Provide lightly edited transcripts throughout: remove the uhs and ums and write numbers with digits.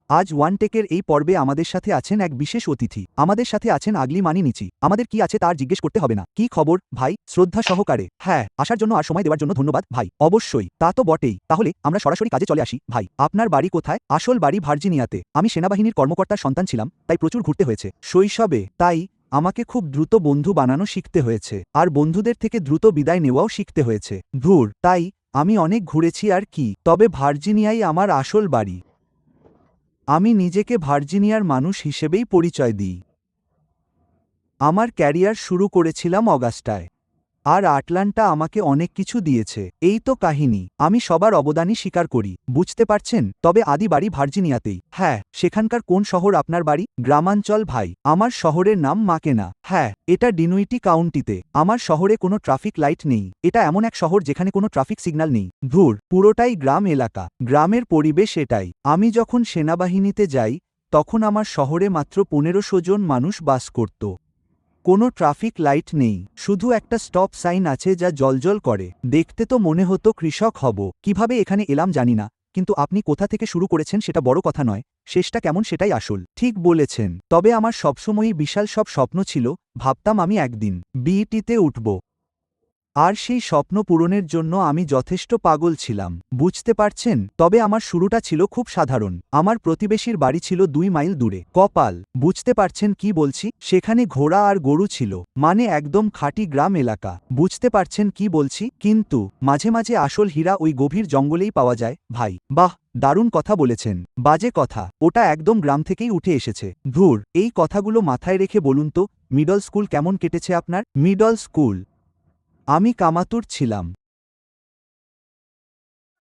আজ ওয়ান টেকের এই পর্বে আমাদের সাথে আছেন এক বিশেষ অতিথি। আমাদের সাথে আছেন আগলি মানি নিচি। আমাদের কি আছে তার জিজ্ঞেস করতে হবে না। কি খবর ভাই? শ্রদ্ধা সহকারে। হ্যাঁ, আসার জন্য আর সময় দেওয়ার জন্য ধন্যবাদ ভাই। অবশ্যই, তা তো বটেই। তাহলে আমরা সরাসরি কাজে চলে আসি। ভাই, আপনার বাড়ি কোথায়? আসল বাড়ি ভার্জিনিয়াতে। আমি সেনাবাহিনীর কর্মকর্তার সন্তান ছিলাম, তাই প্রচুর ঘুরতে হয়েছে শৈশবে। তাই আমাকে খুব দ্রুত বন্ধু বানানো শিখতে হয়েছে, আর বন্ধুদের থেকে দ্রুত বিদায় নেওয়াও শিখতে হয়েছে। ধুর, তাই আমি অনেক ঘুরেছি আর কি। তবে ভার্জিনিয়াই আমার আসল বাড়ি। আমি নিজেকে ভার্জিনিয়ার মানুষ হিসেবেই পরিচয় দিই। আমার ক্যারিয়ার শুরু করেছিলাম অগাস্টায়, আর আটলান্টা আমাকে অনেক কিছু দিয়েছে। এই তো কাহিনী। আমি সবার অবদানই স্বীকার করি, বুঝতে পারছেন। তবে আদি বাড়ি ভার্জিনিয়াতেই। হ্যাঁ, সেখানকার কোন শহর আপনার বাড়ি? গ্রামাঞ্চল ভাই। আমার শহরের নাম মাকেনা। হ্যাঁ, এটা ডিনুইটি কাউন্টিতে। আমার শহরে কোনো ট্রাফিক লাইট নেই। এটা এমন এক শহর যেখানে কোনো ট্রাফিক সিগন্যাল নেই। ধুর, পুরোটাই গ্রাম এলাকা। গ্রামের পরিবেশ এটাই। আমি যখন সেনাবাহিনীতে যাই তখন আমার শহরে মাত্র 1500 জন মানুষ বাস করত। কোনো ট্রাফিক লাইট নেই, শুধু একটা স্টপ সাইন আছে যা জ্বলজ্বল করে। দেখতে তো মনে হতো কৃষক হব। কিভাবে এখানে এলাম জানি না, কিন্তু আপনি কোথা থেকে শুরু করেছেন সেটা বড় কথা নয়, শেষটা কেমন সেটাই আসল। ঠিক বলেছেন। তবে আমার সবসময়ই বিশাল সব স্বপ্ন ছিল। ভাবতাম আমি একদিন বিইটিতে উঠব, আর সেই স্বপ্ন পূরণের জন্য আমি যথেষ্ট পাগল ছিলাম, বুঝতে পারছেন। তবে আমার শুরুটা ছিল খুব সাধারণ। আমার প্রতিবেশীর বাড়ি ছিল 2 মাইল দূরে। কপাল, বুঝতে পারছেন কি বলছি? সেখানে ঘোড়া আর গরু ছিল, মানে একদম খাঁটি গ্রাম এলাকা। বুঝতে পারছেন কি বলছি? কিন্তু মাঝে মাঝে আসল হীরা ওই গভীর জঙ্গলেই পাওয়া যায় ভাই। বাহ, দারুণ কথা বলেছেন। বাজে কথা, ওটা একদম গ্রাম থেকেই উঠে এসেছে। ধুর, এই কথাগুলো মাথায় রেখে বলুন তো, মিডল স্কুল কেমন কেটেছে আপনার? Middle school? আমি কামাতুর ছিলাম।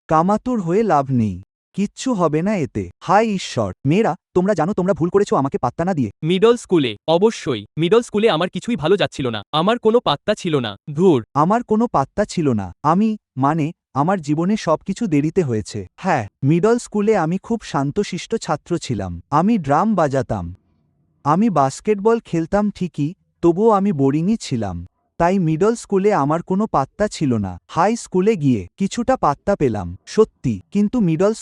কামাতুর হয়ে লাভ নেই, কিচ্ছু হবে না এতে। হায় ঈশ্বর, মেয়েরা তোমরা জানো তোমরা ভুল করেছো আমাকে পাত্তা না দিয়ে। মিডল স্কুলে? অবশ্যই। মিডল স্কুলে আমার কিছুই ভালো যাচ্ছিল না, আমার কোনো পাত্তা ছিল না। ধুর। আমার কোনো পাত্তা ছিল না। মানে আমার জীবনে সবকিছু দেরিতে হয়েছে। হ্যাঁ, মিডল স্কুলে আমি খুব শান্তশিষ্ট ছাত্র ছিলাম। আমি ড্রাম বাজাতাম, আমি বাস্কেটবল খেলতাম ঠিকই, তবুও আমি বোরিংই ছিলাম। তাই মিডল স্কুলে আমার কোনো পাত্তা ছিল না। হাই স্কুলে গিয়ে কিছুটা পাত্তা পেলাম সত্যি, কিন্তু মিডল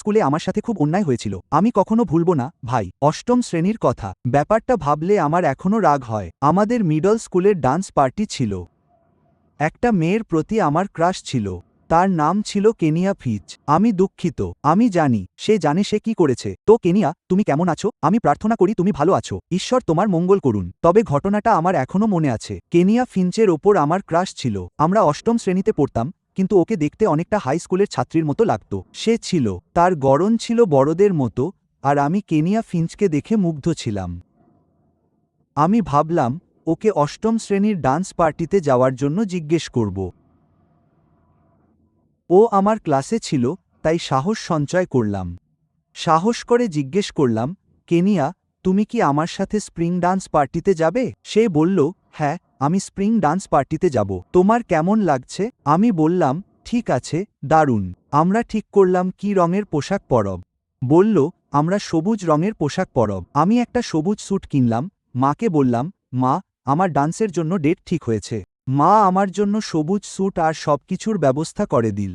স্কুলে আমার সাথে খুব অন্যায় হয়েছিল। আমি কখনো ভুলব না ভাই, অষ্টম শ্রেণীর কথা। ব্যাপারটা ভাবলে আমার এখনো রাগ হয়। আমাদের মিডল স্কুলের ডান্স পার্টি ছিল। একটা মেয়ের প্রতি আমার ক্রাশ ছিল। তার নাম ছিল কেনিয়া ফিচ। আমি দুঃখিত, আমি জানি, সে জানে সে কি করেছে। তো কেনিয়া, তুমি কেমন আছো? আমি প্রার্থনা করি তুমি ভালো আছো। ঈশ্বর তোমার মঙ্গল করুন। তবে ঘটনাটা আমার এখনো মনে আছে। কেনিয়া ফিঞ্চের ওপর আমার ক্রাশ ছিল। আমরা অষ্টম শ্রেণীতে পড়তাম, কিন্তু ওকে দেখতে অনেকটা হাই স্কুলের ছাত্রীর মতো লাগতো। সে ছিল, তার গড়ন ছিল বড়দের মতো, আর আমি কেনিয়া ফিঞ্চকে দেখে মুগ্ধ ছিলাম। আমি ভাবলাম ওকে অষ্টম শ্রেণীর ডান্স পার্টিতে যাওয়ার জন্য জিজ্ঞেস করব। ও আমার ক্লাসে ছিল, তাই সাহস সঞ্চয় করলাম। সাহস করে জিজ্ঞেস করলাম, কেনিয়া, তুমি কি আমার সাথে স্প্রিং ডান্স পার্টিতে যাবে? সে বলল, হ্যাঁ, আমি স্প্রিং ডান্স পার্টিতে যাব। তোমার কেমন লাগছে? আমি বললাম, ঠিক আছে, দারুণ। আমরা ঠিক করলাম কি রঙের পোশাক পরব। বলল, আমরা সবুজ রঙের পোশাক পরব। আমি একটা সবুজ স্যুট কিনলাম। মাকে বললাম, মা, আমার ডান্সের জন্য ডেট ঠিক হয়েছে। মা আমার জন্য সবুজ স্যুট আর সবকিছুর ব্যবস্থা করে দিল।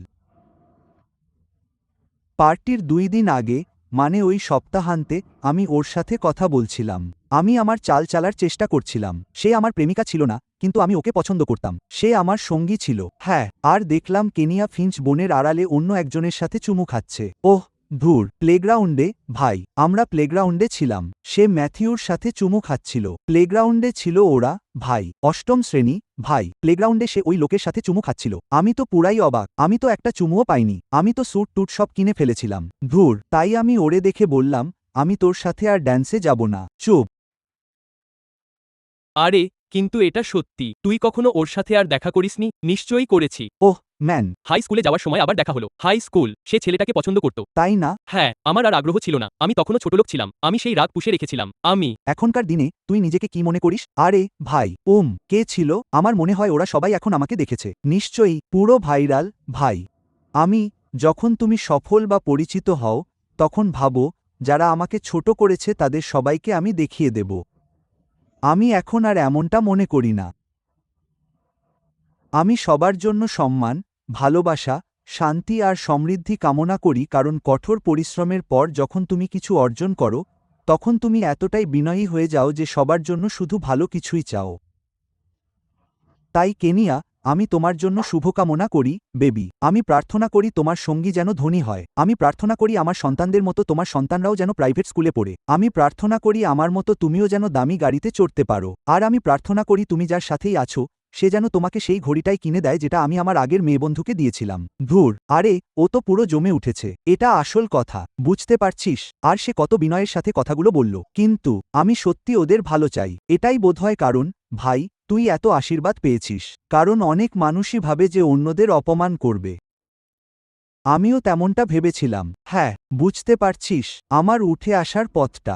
পার্টির 2 দিন আগে, মানে ওই সপ্তাহান্তে, আমি ওর সাথে কথা বলছিলাম। আমি আমার চাল চালার চেষ্টা করছিলাম। সে আমার প্রেমিকা ছিল না, কিন্তু আমি ওকে পছন্দ করতাম। সে আমার সঙ্গী ছিল। হ্যাঁ, আর দেখলাম কেনিয়া ফিঞ্চ বনের আড়ালে অন্য একজনের সাথে চুমু খাচ্ছে। ওহ, ধুর। প্লেগ্রাউন্ডে ভাই, আমরা প্লেগ্রাউন্ডে ছিলাম। সে ম্যাথিউর সাথে চুমু খাচ্ছিল। প্লেগ্রাউন্ডে ছিল ওরা ভাই, অষ্টম শ্রেণী। ভাই, প্লেগ্রাউন্ডে সে ওই লোকের সাথে চুমু খাচ্ছিল। আমি তো পুরাই অবাক। আমি তো একটা চুমুও পাইনি। আমি তো স্যুট টুট সব কিনে ফেলেছিলাম। ধুর। তাই আমি ওরে দেখে বললাম, আমি তোর সাথে আর ড্যান্সে যাব না। চুপ। আরে, কিন্তু এটা সত্যি। তুই কখনো ওর সাথে আর দেখা করিসনি? নিশ্চয়ই করেছি। ওহ ম্যান। হাই স্কুলে যাওয়ার সময় আবার দেখা হলো। High school. সে ছেলেটাকে পছন্দ করত। তাই না? হ্যাঁ, আমার আর আগ্রহ ছিল না। আমি তখনও ছোটলোক ছিলাম। আমি সেই রাগ পুষে রেখেছিলাম। এখনকার দিনে তুই নিজেকে কি মনে করিস? আরে ভাই, কে ছিল? আমার মনে হয় ওরা সবাই এখন আমাকে দেখেছে। নিশ্চয়ই, পুরো ভাইরাল। ভাই, আমি যখন তুমি সফল বা পরিচিত হও, তখন ভাবো, যারা আমাকে ছোট করেছে তাদের সবাইকে আমি দেখিয়ে দেব। আমি এখন আর এমনটা মনে করি না। আমি সবার জন্য সম্মান, ভালোবাসা শান্তি আর সমৃদ্ধি কামনা করি, কারণ কঠোর পরিশ্রমের পর যখন তুমি কিছু অর্জন করো তখন তুমি এতটাই বিনয়ী হয়ে যাও যে সবার জন্য শুধু ভালো কিছুই চাও। তাই কেনিয়া, আমি তোমার জন্য শুভকামনা করি, বেবি। আমি প্রার্থনা করি তোমার সঙ্গী যেন ধনী হয়। আমি প্রার্থনা করি আমার সন্তানদের মতো তোমার সন্তানরাও যেন প্রাইভেট স্কুলে পড়ে। আমি প্রার্থনা করি আমার মতো তুমিও যেন দামি গাড়িতে চড়তে পারো। আর আমি প্রার্থনা করি তুমি যার সাথেই আছো সে যেন তোমাকে সেই ঘড়িটাই কিনে দেয় যেটা আমি আমার আগের মেয়েবন্ধুকে দিয়েছিলাম। ধুর, আরে ও তো পুরো জমে উঠেছে। এটা আসল কথা, বুঝতে পারছিস? আর সে কত বিনয়ের সাথে কথাগুলো বলল। কিন্তু আমি সত্যি ওদের ভালো চাই। এটাই বোধহয় কারণ, ভাই, তুই এত আশীর্বাদ পেয়েছিস। কারণ অনেক মানুষই ভাবে যে অন্যদের অপমান করবে। আমিও তেমনটা ভেবেছিলাম। হ্যাঁ, বুঝতে পারছিস, আমার উঠে আসার পথটা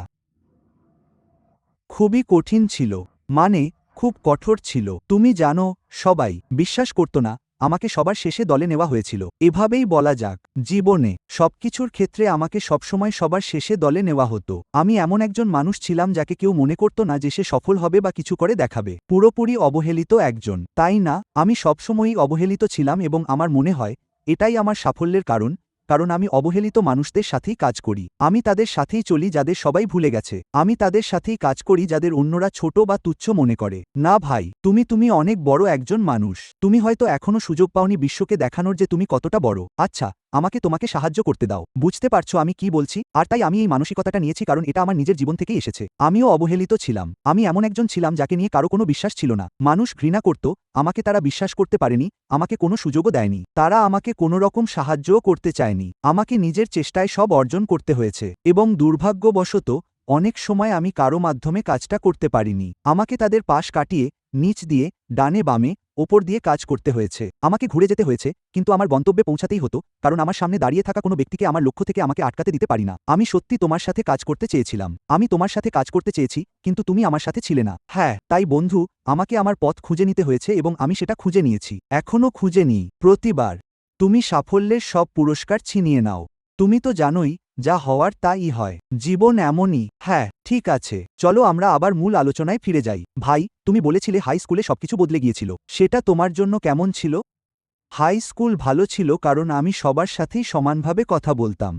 খুবই কঠিন ছিল। মানে, খুব কঠোর ছিল। তুমি জানো, সবাই বিশ্বাস করত না আমাকে সবার শেষে দলে নেওয়া হয়েছিল। এভাবেই বলা যাক, জীবনে সবকিছুর ক্ষেত্রে আমাকে সবসময় সবার শেষে দলে নেওয়া হতো। আমি এমন একজন মানুষ ছিলাম যাকে কেউ মনে করত না যে সে সফল হবে বা কিছু করে দেখাবে। পুরোপুরি অবহেলিত একজন, তাই না? আমি সবসময়ই অবহেলিত ছিলাম এবং আমার মনে হয় এটাই আমার সাফল্যের কারণ। কারণ আমি অবহেলিত মানুষদের সাথেই কাজ করি। আমি তাদের সাথেই চলি যাদের সবাই ভুলে গেছে। আমি তাদের সাথেই কাজ করি যাদের অন্যরা ছোট বা তুচ্ছ মনে করে। না ভাই, তুমি অনেক বড় একজন মানুষ। তুমি হয়তো এখনো সুযোগ পাওনি বিশ্বকে দেখানোর যে তুমি কতটা বড়। আচ্ছা, আমাকে তোমাকে সাহায্য করতে দাও। বুঝতে পারছো আমি কি বলছি? আর তাই আমি এই মানসিকতাটা নিয়েছি কারণ এটা আমার নিজের জীবন থেকেই এসেছে। আমিও অবহেলিত ছিলাম। আমি এমন একজন ছিলাম যাকে নিয়ে কারো কোনো বিশ্বাস ছিল না। মানুষ ঘৃণা করত আমাকে, তারা বিশ্বাস করতে পারেনি, আমাকে কোনো সুযোগও দেয়নি। তারা আমাকে কোনো রকম সাহায্যও করতে চায়নি। আমাকে নিজের চেষ্টায় সব অর্জন করতে হয়েছে। এবং দুর্ভাগ্যবশত অনেক সময় আমি কারো মাধ্যমে কাজটা করতে পারিনি। আমাকে তাদের পাশ কাটিয়ে, নিচ দিয়ে, ডানে বামে, ওপর দিয়ে কাজ করতে হয়েছে। আমাকে ঘুরে যেতে হয়েছে, কিন্তু আমার গন্তব্যে পৌঁছাতেই হতো, কারণ আমার সামনে দাঁড়িয়ে থাকা কোনো ব্যক্তিকে আমার লক্ষ্য থেকে আমাকে আটকাতে দিতে পারি না। আমি সত্যি তোমার সাথে কাজ করতে চেয়েছিলাম। আমি তোমার সাথে কাজ করতে চেয়েছি, কিন্তু তুমি আমার সাথে ছিলে না। হ্যাঁ, তাই বন্ধু, আমাকে আমার পথ খুঁজে নিতে হয়েছে এবং আমি সেটা খুঁজে নিয়েছি। এখনও খুঁজে নিই। প্রতিবার তুমি সাফল্যের সব পুরস্কার ছিনিয়ে নাও। তুমি তো জানোই, যা হওয়ার তাই হয়। জীবন এমনই। হ্যাঁ, ঠিক আছে, চলো আমরা আবার মূল আলোচনায় ফিরে যাই। ভাই, তুমি বলেছিলে হাই স্কুলে সবকিছু বদলে গিয়েছিল। সেটা তোমার জন্য কেমন ছিল? হাই স্কুল ভালো ছিল কারণ আমি সবার সাথেই সমানভাবে কথা বলতাম।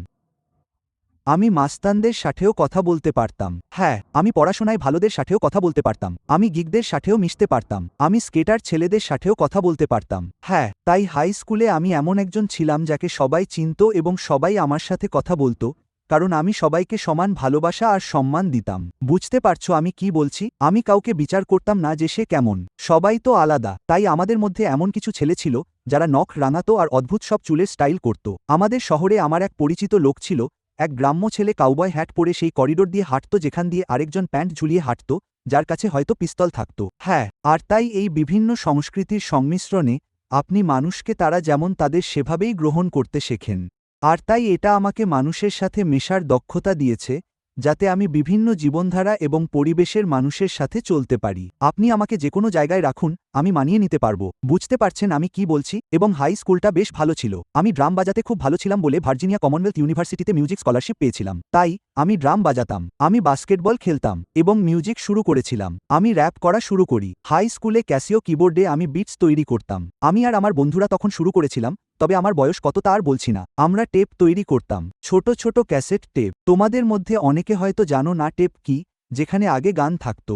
আমি মাস্তানদের সাথেও কথা বলতে পারতাম। হ্যাঁ, আমি পড়াশোনায় ভালোদের সাথেও কথা বলতে পারতাম। আমি গিকদের সাথেও মিশতে পারতাম। আমি স্কেটার ছেলেদের সাথেও কথা বলতে পারতাম। হ্যাঁ, তাই হাই স্কুলে আমি এমন একজন ছিলাম যাকে সবাই চিনত এবং সবাই আমার সাথে কথা বলতো, কারণ আমি সবাইকে সমান ভালোবাসা আর সম্মান দিতাম। বুঝতে পারছো আমি কি বলছি? আমি কাউকে বিচার করতাম না যে সে কেমন। সবাই তো আলাদা। তাই আমাদের মধ্যে এমন কিছু ছেলে ছিল যারা নখ রাঙাতো আর অদ্ভুত সব চুলের স্টাইল করত। আমাদের শহরে আমার এক পরিচিত লোক ছিল, এক গ্রাম্য ছেলে কাউবয় হ্যাট পরে সেই করিডোর দিয়ে হাঁটত যেখান দিয়ে আরেকজন প্যান্ট ঝুলিয়ে হাঁটত, যার কাছে হয়তো পিস্তল থাকত। হ্যাঁ, আর তাই এই বিভিন্ন সংস্কৃতির সংমিশ্রণে আপনি মানুষকে তারা যেমন তাদের সেভাবেই গ্রহণ করতে শেখেন। আর তাই এটা আমাকে মানুষের সাথে মেশার দক্ষতা দিয়েছে, যাতে আমি বিভিন্ন জীবনধারা এবং পরিবেশের মানুষের সাথে চলতে পারি। আপনি আমাকে যে কোনো জায়গায় রাখুন, আমি মানিয়ে নিতে পারবো। বুঝতে পারছেন আমি কি বলছি? এবং হাই স্কুলটা বেশ ভালো ছিল। আমি ড্রাম বাজাতে খুব ভালো ছিলাম বলে ভার্জিনিয়া কমনওয়েলথ ইউনিভার্সিটিতে মিউজিক স্কলারশিপ পেয়েছিলাম। তাই আমি ড্রাম বাজাতাম, আমি বাস্কেটবল খেলতাম এবং মিউজিক শুরু করেছিলাম। আমি র্যাপ করা শুরু করি। হাই স্কুলে ক্যাসিও কিবোর্ডে আমি বিটস তৈরি করতাম। আমি আর আমার বন্ধুরা তখন শুরু করেছিলাম, তবে আমার বয়স কত তা আর বলছি না। আমরা টেপ তৈরি করতাম, ছোট ছোট ক্যাসেট টেপ। তোমাদের মধ্যে অনেকে হয়তো জানো না টেপ কি, যেখানে আগে গান থাকতো।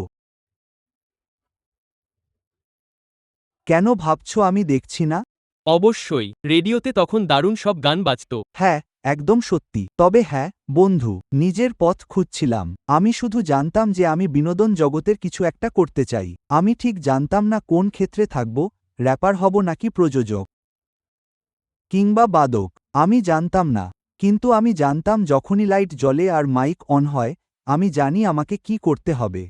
কেন ভাবছো আমি দেখছি না? অবশ্যই, রেডিওতে তখন দারুণ সব গান বাজত। হ্যাঁ, একদম সত্যি। তবে হ্যাঁ, বন্ধু, নিজের পথ খুঁজছিলাম। আমি শুধু জানতাম যে আমি বিনোদন জগতের কিছু একটা করতে চাই। আমি ঠিক জানতাম না কোন ক্ষেত্রে থাকব, র্যাপার হব নাকি প্রযোজক কিংবা বাদক। আমি জানতাম না। কিন্তু আমি জানতাম যখনই লাইট জ্বলে আর মাইক অন হয়, আমি জানি আমাকে কি করতে হবে।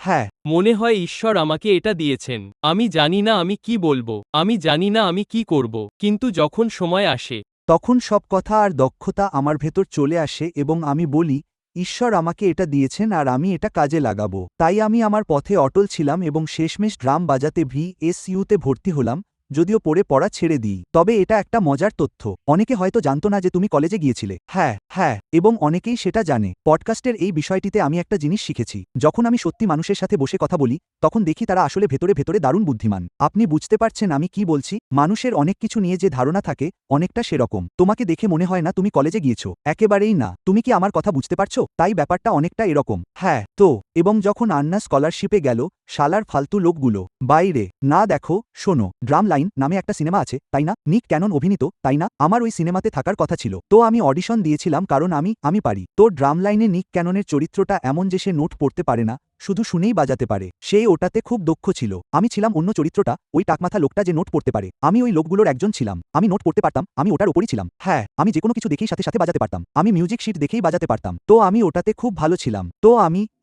হ্যাঁ, মনে হয় ঈশ্বর আমাকে এটা দিয়েছেন। আমি জানি না আমি কি বলবো, আমি জানি না আমি কি করব, কিন্তু যখন সময় আসে তখন সব কথা আর দক্ষতা আমার ভেতর চলে আসে এবং আমি বলি, ঈশ্বর আমাকে এটা দিয়েছেন আর আমি এটা কাজে লাগাবো। তাই আমি আমার পথে অটল ছিলাম এবং শেষমেশ ড্রাম বাজাতে VSUতে ভর্তি হলাম, যদিও পড়া ছেড়ে দিই। তবে এটা একটা মজার তথ্য। অনেকে হয়তো জানতো না যে তুমি কলেজে গিয়েছিলে। হ্যাঁ, এবং অনেকেই সেটা জানে। পডকাস্টের এই বিষয়টিতে আমি একটা জিনিস শিখেছি। যখন আমি সত্যি মানুষের সাথে বসে কথা বলি, তখন দেখি তারা আসলে ভেতরে দারুণ বুদ্ধিমান। আপনি বুঝতে পারছেন আমি কি বলছি? মানুষের অনেক কিছু নিয়ে যে ধারণা থাকে, অনেকটা সেরকম। তোমাকে দেখে মনে হয় না তুমি কলেজে গিয়েছো। একেবারেই না। তুমি কি আমার কথা বুঝতে পারছো? তাই ব্যাপারটা অনেকটা এরকম। হ্যাঁ, তো এবং যখন আন্না স্কলারশিপে গেল, শালার ফালতু লোকগুলো বাইরে না দেখো, শোনো, ড্রাম লাইন নামে একটা সিনেমা আছে, তাই না? নিক ক্যানন অভিনীত, তাই না? আমার ওই সিনেমাতে থাকার কথা ছিল। তো আমি অডিশন দিয়েছিলাম কারণ আমি পারি। তো ড্রাম লাইনে নিক ক্যাননের চরিত্রটা এমন যে সে নোট পড়তে পারে না, শুধু শুনেই বাজাতে পারে। সে ওটাতে খুব দক্ষ ছিল। আমি ছিলাম অন্য চরিত্রটা, ওই টাকমাথা লোকটা যে নোট পড়তে পারে। আমি ওই লোকগুলোর একজন ছিলাম। আমি নোট পড়তে পারতাম, আমি ওটার ওপরই ছিলাম। হ্যাঁ, আমি যেকোনো কিছু দেখেই সাথে সাথে বাজাতে পারতাম। আমি মিউজিক শিট দেখেই বাজাতে পারতাম। তো আমি ওটাতে খুব ভালো ছিলাম। তো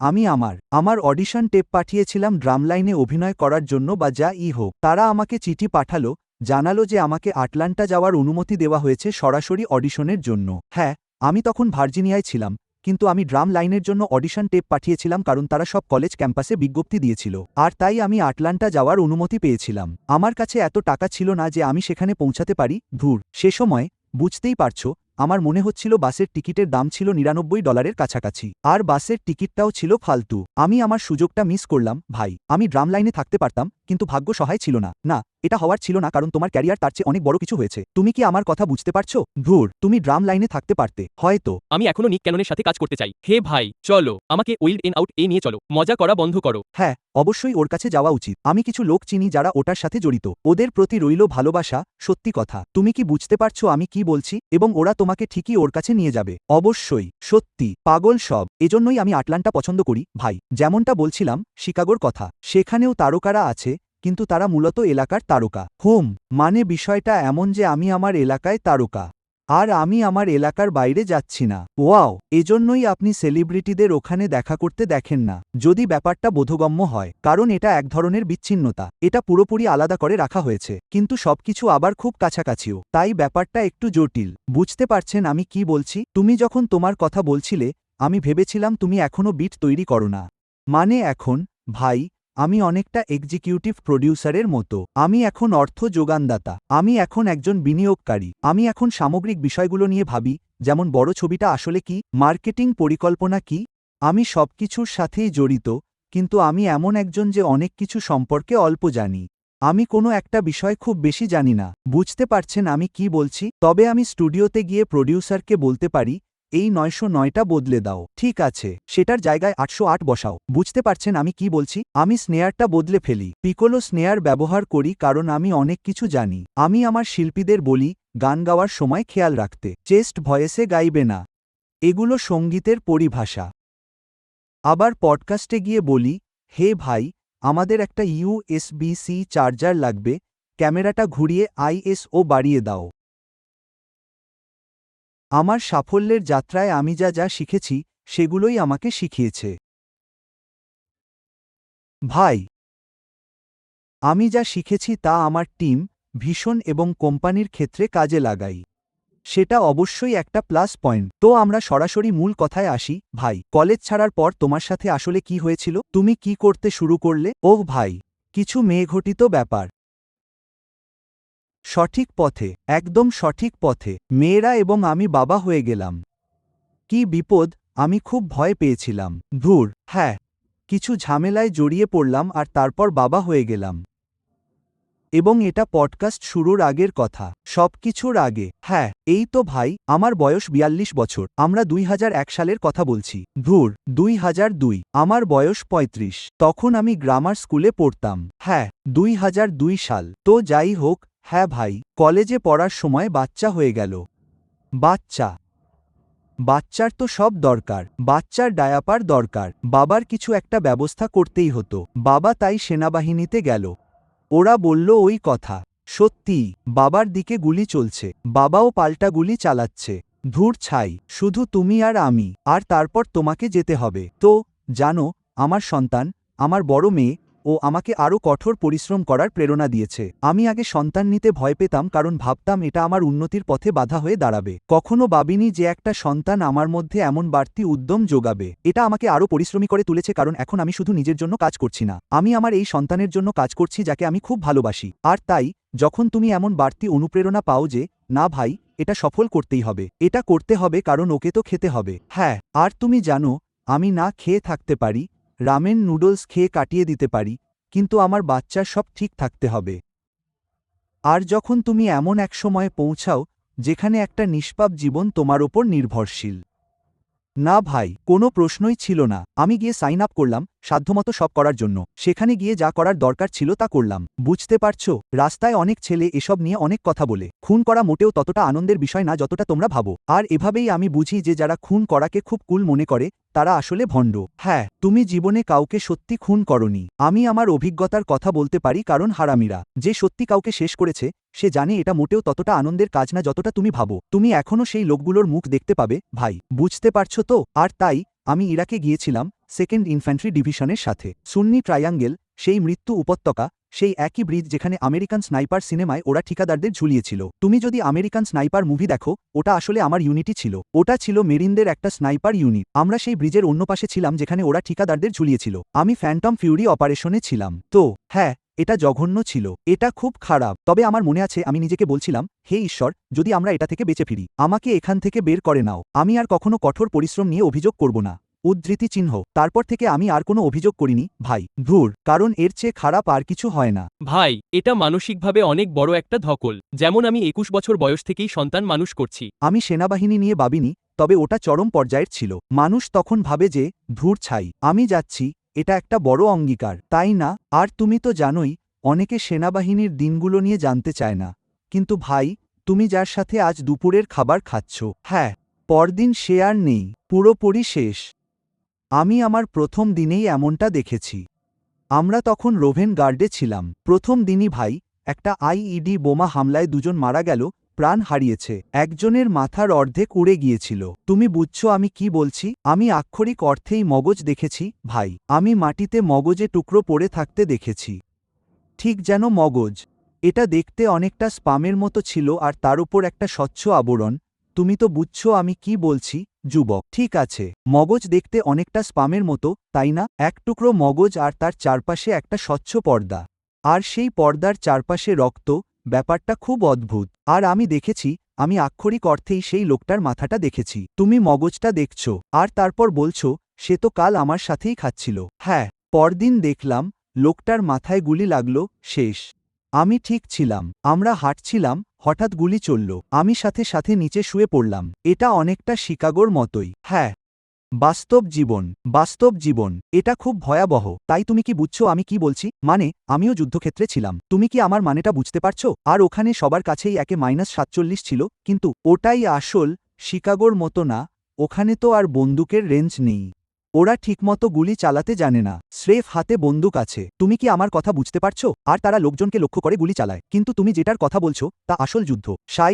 আমি আমার অডিশন টেপ পাঠিয়েছিলাম ড্রাম লাইনে অভিনয় করার জন্য বা যা-ই হোক। তারা আমাকে চিঠি পাঠালো, জানালো যে আমাকে আটলান্টা যাওয়ার অনুমতি দেওয়া হয়েছে সরাসরি অডিশনের জন্য। হ্যাঁ, আমি তখন ভার্জিনিয়ায় ছিলাম, কিন্তু আমি ড্রাম লাইনের জন্য অডিশন টেপ পাঠিয়েছিলাম কারণ তারা সব কলেজ ক্যাম্পাসে বিজ্ঞপ্তি দিয়েছিল। আর তাই আমি আটলান্টা যাওয়ার অনুমতি পেয়েছিলাম। আমার কাছে এত টাকা ছিল না যে আমি সেখানে পৌঁছাতে পারি। ধুর, সে সময়, বুঝতেই পারছো, আমার মনে হচ্ছিল বাসের টিকিটের দাম ছিল $99 কাছাকাছি। আর বাসের টিকিটটাও ছিল ফালতু। আমি আমার সুযোগটা মিস করলাম, ভাই। আমি ড্রাম লাইনে থাকতে পারতাম, কিন্তু ভাগ্য সহায় ছিল না। না, এটা হওয়ার ছিল না কারণ তোমার ক্যারিয়ার তার চেয়ে অনেক বড় কিছু হয়েছে। তুমি কি আমার কথা বুঝতে পারছো? ধুর, তুমি ড্রাম লাইনে থাকতে পারতে, হয়তো। আমি এখনো নিক ক্যাননের সাথে কাজ করতে চাই। হে ভাই, চলো, আমাকে উইল্ড এন আউট নিয়ে চলো। মজা করা বন্ধ করো। হ্যাঁ, অবশ্যই ওর কাছে যাওয়া উচিত। আমি কিছু লোক চিনি যারা ওটার সাথে জড়িত। ওদের প্রতি রইল ভালোবাসা। সত্যি কথা। তুমি কি বুঝতে পারছো আমি কি বলছি? এবং ওরা তোমাকে ঠিকই ওর কাছে নিয়ে যাবে। অবশ্যই। সত্যি, পাগল সব। এজন্যই আমি আটলান্টা পছন্দ করি, ভাই। যেমনটা বলছিলাম, শিকাগোর কথা। সেখানেও তারকারা আছে, কিন্তু তারা মূলত এলাকার তারকা। মানে বিষয়টা এমন যে আমি আমার এলাকায় তারকা। আর আমি আমার এলাকার বাইরে যাচ্ছি না। ওয়াও, এজন্যই আপনি সেলিব্রিটিদের ওখানে দেখা করতে দেখেন না। যদি ব্যাপারটা বোধগম্য হয়, কারণ এটা এক ধরনের বিচ্ছিন্নতা। এটা পুরোপুরি আলাদা করে রাখা হয়েছে, কিন্তু সবকিছু আবার খুব কাছাকাছিও। তাই ব্যাপারটা একটু জটিল। বুঝতে পারছেন আমি কি বলছি? তুমি যখন তোমার কথা বলছিলে, আমি ভেবেছিলাম তুমি এখনো বিট তৈরি করো না। মানে এখন, ভাই, আমি অনেকটা এক্সিকিউটিভ প্রডিউসারের মতো। আমি এখন অর্থ যোগানদাতা। আমি এখন একজন বিনিয়োগকারী। আমি এখন সামগ্রিক বিষয়গুলো নিয়ে ভাবি, যেমন বড় ছবিটা আসলে কি, মার্কেটিং পরিকল্পনা কি। আমি সবকিছুর সাথেই জড়িত, কিন্তু আমি এমন একজন যে অনেক কিছু সম্পর্কে অল্প জানি। আমি কোনো একটা বিষয় খুব বেশি জানি না। বুঝতে পারছেন আমি কি বলছি? তবে আমি স্টুডিওতে গিয়ে প্রডিউসারকে বলতে পারি, এই 909টা বদলে দাও। ঠিক আছে, সেটার জায়গায় 808 বসাও। বুঝতে পারছেন আমি কি বলছি? আমি স্নেয়ারটা বদলে ফেলি। পিকোলো স্নেয়ার ব্যবহার করি কারণ আমি অনেক কিছু জানি। আমি আমার শিল্পীদের বলি, গান গাওয়ার সময় খেয়াল রাখতে। চেস্ট ভয়েসে গাইবে না। এগুলো সঙ্গীতের পরিভাষা। আবার পডকাস্টে গিয়ে বলি, হে ভাই, আমাদের একটা USB-C চার্জার লাগবে, ক্যামেরাটা ঘুরিয়ে ISO বাড়িয়ে দাও। আমার সাফল্যের যাত্রায় আমি যা শিখেছি, সেগুলোই আমাকে শিখিয়েছে। ভাই, আমি যা শিখেছি তা আমার টিম, ভীষণ এবং কোম্পানির ক্ষেত্রে কাজে লাগাই। সেটা অবশ্যই একটা প্লাস পয়েন্ট। তো আমরা সরাসরি মূল কথায় আসি, ভাই। কলেজ ছাড়ার পর তোমার সাথে আসলে কি হয়েছিল? তুমি কি করতে শুরু করলে? ওহ ভাই, কিছু মেয়েঘটিত ব্যাপার। সঠিক পথে, একদম সঠিক পথে। মেয়েরা এবং আমি বাবা হয়ে গেলাম। কি বিপদ! আমি খুব ভয় পেয়েছিলাম। ধুর, হ্যাঁ, কিছু ঝামেলায় জড়িয়ে পড়লাম আর তারপর বাবা হয়ে গেলাম। এবং এটা পডকাস্ট শুরুর আগের কথা। সবকিছুর আগে। হ্যাঁ, এই তো ভাই, আমার বয়স 42 বছর। আমরা 2001 সালের কথা বলছি। ধুর, 2002। আমার বয়স 35। তখন আমি গ্রামার স্কুলে পড়তাম। হ্যাঁ, 2002 সাল। তো যাই হোক, হ্যাঁ ভাই, কলেজে পড়ার সময় বাচ্চা হয়ে গেল। বাচ্চার তো সব দরকার। বাচ্চার ডায়াপার দরকার। বাবার কিছু একটা ব্যবস্থা করতেই হতো। বাবা তাই সেনাবাহিনীতে গেল। ওরা বলল ওই কথা। সত্যিই, বাবার দিকে গুলি চলছে। বাবাও পাল্টা গুলি চালাচ্ছে। ধুর ছাই, শুধু তুমি আর আমি। আর তারপর তোমাকে যেতে হবে। তো, জানো, আমার সন্তান, আমার বড় মেয়ে, ও আমাকে আরও কঠোর পরিশ্রম করার প্রেরণা দিয়েছে। আমি আগে সন্তান নিতে ভয় পেতাম কারণ ভাবতাম এটা আমার উন্নতির পথে বাধা হয়ে দাঁড়াবে। কখনো ভাবিনি যে একটা সন্তান আমার মধ্যে এমন বাড়তি উদ্যম যোগাবে। এটা আমাকে আরও পরিশ্রমী করে তুলেছে কারণ এখন আমি শুধু নিজের জন্য কাজ করছি না। আমি আমার এই সন্তানের জন্য কাজ করছি যাকে আমি খুব ভালোবাসি। আর তাই, যখন তুমি এমন বাড়তি অনুপ্রেরণা পাও যে না ভাই এটা সফল করতেই হবে, এটা করতে হবে কারণ ওকে তো খেতে হবে। হ্যাঁ, আর তুমি জানো আমি না খেয়ে থাকতে পারি, রামেন নুডলস খেয়ে কাটিয়ে দিতে পারি, কিন্তু আমার বাচ্চার সব ঠিক থাকতে হবে। আর যখন তুমি এমন এক সময়ে পৌঁছাও যেখানে একটা নিষ্পাপ জীবন তোমার ওপর নির্ভরশীল। না ভাই, কোনো প্রশ্নই ছিল না। আমি গিয়ে সাইন আপ করলাম সাধ্যমতো সব করার জন্য। সেখানে গিয়ে যা করার দরকার ছিল তা করলাম। বুঝতে পারছো, রাস্তায় অনেক ছেলে এসব নিয়ে অনেক কথা বলে। খুন করা মোটেও ততটা আনন্দের বিষয় না যতটা তোমরা ভাবো। আর এভাবেই আমি বুঝি যে যারা খুন করাকে খুব কুল মনে করে তারা আসলে ভণ্ড। হ্যাঁ, তুমি জীবনে কাউকে সত্যি খুন করনি। আমি আমার অভিজ্ঞতার কথা বলতে পারি কারণ হারামিরা যে সত্যি কাউকে শেষ করেছে সে জানে এটা মোটেও ততটা আনন্দের কাজ না যতটা তুমি ভাবো। তুমি এখনও সেই লোকগুলোর মুখ দেখতে পাবে ভাই, বুঝতে পারছো তো? আর তাই আমি ইরাকে গিয়েছিলাম সেকেন্ড ইনফ্যান্ট্রি ডিভিশনের সাথে। সুন্নি ট্রায়াঙ্গেল, সেই মৃত্যু উপত্যকা, সেই একই ব্রিজ যেখানে আমেরিকান স্নাইপার সিনেমায় ওরা ঠিকাদারদের ঝুলিয়েছিল। তুমি যদি আমেরিকান স্নাইপার মুভি দেখো, ওটা আসলে আমার ইউনিটি ছিল। ওটা ছিল মেরিনদের একটা স্নাইপার ইউনিট। আমরা সেই ব্রিজের অন্য পাশে ছিলাম যেখানে ওরা ঠিকাদারদের ঝুলিয়েছিল। আমি ফ্যান্টম ফিউরি অপারেশনে ছিলাম। তো হ্যাঁ, এটা জঘন্য ছিল, এটা খুব খারাপ। তবে আমার মনে আছে আমি নিজেকে বলছিলাম, হে ঈশ্বর, যদি আমরা এটা থেকে বেঁচে ফিরি, আমাকে এখান থেকে বের করে নাও। আমি আর কখনো কঠোর পরিশ্রম নিয়ে অভিযোগ করব না। উদ্ধৃতি চিহ্ন। তারপর থেকে আমি আর কোনো অভিযোগ করিনি ভাই, ধুর, কারণ এর চেয়ে খারাপ আর কিছু হয় না। ভাই, এটা মানসিকভাবে অনেক বড় একটা ধকল। যেমন আমি 21 বছর বয়স থেকেই সন্তান মানুষ করছি। আমি সেনাবাহিনী নিয়ে ভাবিনি, তবে ওটা চরম পর্যায়ের ছিল। মানুষ তখন ভাবে যে ধুর ছাই, আমি যাচ্ছি, এটা একটা বড় অঙ্গীকার, তাই না? আর তুমি তো জানোই অনেকে সেনাবাহিনীর দিনগুলো নিয়ে জানতে চায় না। কিন্তু ভাই, তুমি যার সাথে আজ দুপুরের খাবার খাচ্ছ, হ্যাঁ, পরদিন সে আর নেই, পুরোপুরি শেষ। আমি আমার প্রথম দিনেই এমনটা দেখেছি। আমরা তখন রোভেন গার্ডে ছিলাম। প্রথম দিনই ভাই, একটা আইইডি বোমা হামলায় দুজন মারা গেল, প্রাণ হারিয়েছে। একজনের মাথার অর্ধেক উড়ে গিয়েছিল। তুমি বুঝছো আমি কি বলছি? আমি আক্ষরিক অর্থেই মগজ দেখেছি ভাই। আমি মাটিতে মগজে টুকরো পড়ে থাকতে দেখেছি, ঠিক যেন মগজ। এটা দেখতে অনেকটা স্পামের মতো ছিল আর তার উপর একটা স্বচ্ছ আবরণ। তুমি তো বুঝছো আমি কি বলছি, যুবক? ঠিক আছে, মগজ দেখতে অনেকটা স্পামের মতো, তাই না? এক টুকরো মগজ আর তার চারপাশে একটা স্বচ্ছ পর্দা। আর সেই পর্দার চারপাশে রক্ত। ব্যাপারটা খুব অদ্ভুত। আর আমি দেখেছি, আমি আক্ষরিক অর্থেই সেই লোকটার মাথাটা দেখেছি। তুমি মগজটা দেখছো আর তারপর বলছো সে তো কাল আমার সাথেই খাচ্ছিল। হ্যাঁ, পরদিন দেখলাম লোকটার মাথায় গুলি লাগলো, শেষ। আমি ঠিক ছিলাম, আমরা হাঁটছিলাম, হঠাৎ গুলি চলল। আমি সাথে সাথে নিচে শুয়ে পড়লাম। এটা অনেকটা শিকাগোর মতোই। হ্যাঁ, বাস্তব জীবন, বাস্তব জীবন। এটা খুব ভয়াবহ। তাই তুমি কি বুঝছো আমি কি বলছি? মানে, আমিও যুদ্ধক্ষেত্রে ছিলাম। তুমি কি আমার মানেটা বুঝতে পারছো? আর ওখানে সবার কাছেই একে -47 ছিল, কিন্তু ওটাই আসল শিকাগোর মতো না। ওখানে তো আর বন্দুকের রেঞ্জ নেই। ওরা ঠিকমতো গুলি চালাতে জানে না, স্রেফ হাতে বন্দুক আছে। তুমি কি আমার কথা বুঝতে পারছো? আর তারা লোকজনকে লক্ষ্য করে গুলি চালায়। কিন্তু তুমি যেটার কথা বলছো তা আসল যুদ্ধ,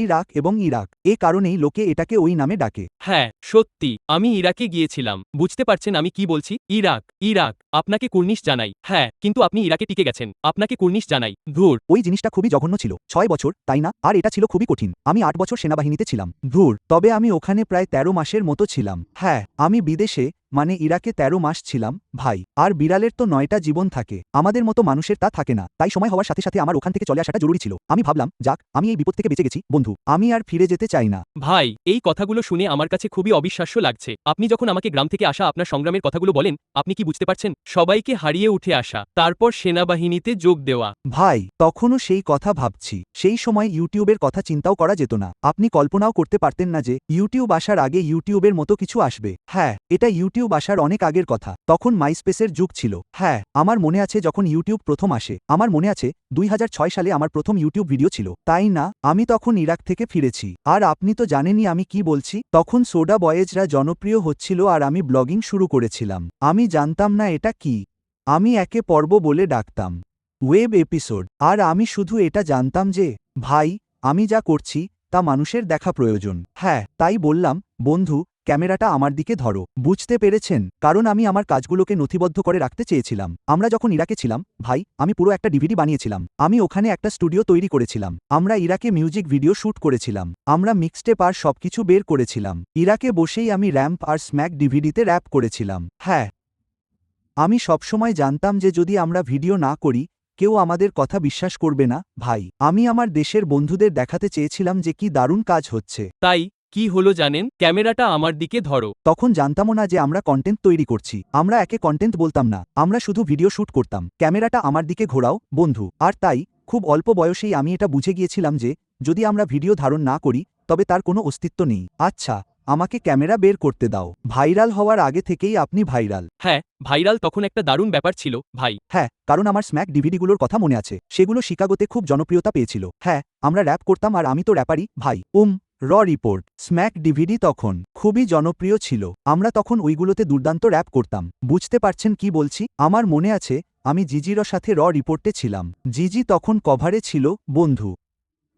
ইরাক এবং ইরাক। এ কারণেই লোকে এটাকে ওই নামে ডাকে। হ্যাঁ, সত্যি, আমি ইরাকে গিয়েছিলাম। বুঝতে পারছেন আমি কি বলছি? ইরাক, ইরাক, আপনাকে কুর্নিশ জানাই। হ্যাঁ, কিন্তু আপনি ইরাকে টিকে গেছেন, আপনাকে কুর্নিশ জানাই। ধুর। ওই জিনিসটা খুবই জঘন্য ছিল। 6 বছর, তাই না? আর এটা ছিল খুবই কঠিন। আমি 8 বছর সেনাবাহিনীতে ছিলাম। ধুর, তবে আমি ওখানে প্রায় 13 মাসের মতো ছিলাম। হ্যাঁ, আমি বিদেশে, মানে ইরাকে 13 মাস ছিলাম ভাই। আর বিড়ালের তো 9টা জীবন থাকে, আমাদের মতো মানুষের তা থাকে না। তাই সময় হওয়ার সাথে সাথে আমার ওখান থেকে চলে আসাটা জরুরি ছিল। আমি ভাবলাম, যাক, আমি এই বিপদ থেকে বেঁচে গেছি বন্ধু, আমি আর ফিরে যেতে চাই না। ভাই, এই কথাগুলো শুনে আমার কাছে খুবই অবিশ্বাস্য লাগছে। আপনি যখন আমাকে গ্রাম থেকে আসা আপনার সংগ্রামের কথাগুলো বলেন, আপনি কি বুঝতে পারছেন? সবাইকে হারিয়ে উঠে আসা, তারপর সেনাবাহিনীতে যোগ দেওয়া। ভাই, তখনও সেই কথা ভাবছি। সেই সময় ইউটিউবের কথা চিন্তাও করা যেত না। আপনি কল্পনাও করতে পারতেন না যে ইউটিউব আসার আগে ইউটিউবের মতো কিছু আসবে। হ্যাঁ, এটা ইউটিউব আসার অনেক আগের কথা। তখন মাইস্পেসের যুগ ছিল। হ্যাঁ, আমার মনে আছে যখন ইউটিউব প্রথম আসে। আমার মনে আছে 2006 সালে আমার প্রথম ইউটিউব ভিডিও ছিল, তাই না? আমি তখন ইরাক থেকে ফিরেছি। আর আপনি তো জানেনই আমি কি বলছি। তখন সোডা বয়েজরা জনপ্রিয় হচ্ছিল আর আমি ব্লগিং শুরু করেছিলাম। আমি জানতাম না এটা কি। আমি একে পর্ব বলে ডাকতাম, ওয়েব এপিসোড। আর আমি শুধু এটা জানতাম যে ভাই, আমি যা করছি তা মানুষের দেখা প্রয়োজন। হ্যাঁ, তাই বললাম, বন্ধু, ক্যামেরাটা আমার দিকে ধরো। বুঝতে পেরেছেন? কারণ আমি আমার কাজগুলোকে নথিবদ্ধ করে রাখতে চেয়েছিলাম। আমরা যখন ইরাকে ছিলাম ভাই, আমি পুরো একটা ডিভিডি বানিয়েছিলাম। আমি ওখানে একটা স্টুডিও তৈরি করেছিলাম। আমরা ইরাকে মিউজিক ভিডিও শ্যুট করেছিলাম। আমরা মিক্সটেপ আর সবকিছু বের করেছিলাম। ইরাকে বসেই আমি র্যাম্প আর স্ম্যাক ডিভিডিতে র্যাপ করেছিলাম। হ্যাঁ, আমি সবসময় জানতাম যে যদি আমরা ভিডিও না করি, কেউ আমাদের কথা বিশ্বাস করবে না ভাই। আমি আমার দেশের বন্ধুদের দেখাতে চেয়েছিলাম যে কি দারুণ কাজ হচ্ছে। তাই কি হলো জানেন, ক্যামেরাটা আমার দিকে ধরো। তখন জানতামও না যে আমরা কন্টেন্ট তৈরি করছি। আমরা একে কন্টেন্ট বলতাম না, আমরা শুধু ভিডিও শ্যুট করতাম। ক্যামেরাটা আমার দিকে ঘোরাও বন্ধু। আর তাই খুব অল্প বয়সেই আমি এটা বুঝে গিয়েছিলাম যে যদি আমরা ভিডিও ধারণ না করি তবে তার কোনো অস্তিত্ব নেই। আচ্ছা, আমাকে ক্যামেরা বের করতে দাও। ভাইরাল হওয়ার আগে থেকেই আপনি ভাইরাল। হ্যাঁ, ভাইরাল তখন একটা দারুণ ব্যাপার ছিল ভাই। হ্যাঁ, কারণ আমার স্ম্যাক ডিভিডিগুলোর কথা মনে আছে। সেগুলো শিকাগোতে খুব জনপ্রিয়তা পেয়েছিল। হ্যাঁ, আমরা র্যাপ করতাম আর আমি তো র্যাপারই ভাই। র রিপোর্ট, স্ম্যাক ডিভিডি তখন খুবই জনপ্রিয় ছিল। আমরা তখন ওইগুলোতে দুর্দান্ত র্যাপ করতাম। বুঝতে পারছেন কি বলছি? আমার মনে আছে আমি জিজির সাথে র রিপোর্টে ছিলাম। জিজি তখন কভারে ছিল বন্ধু।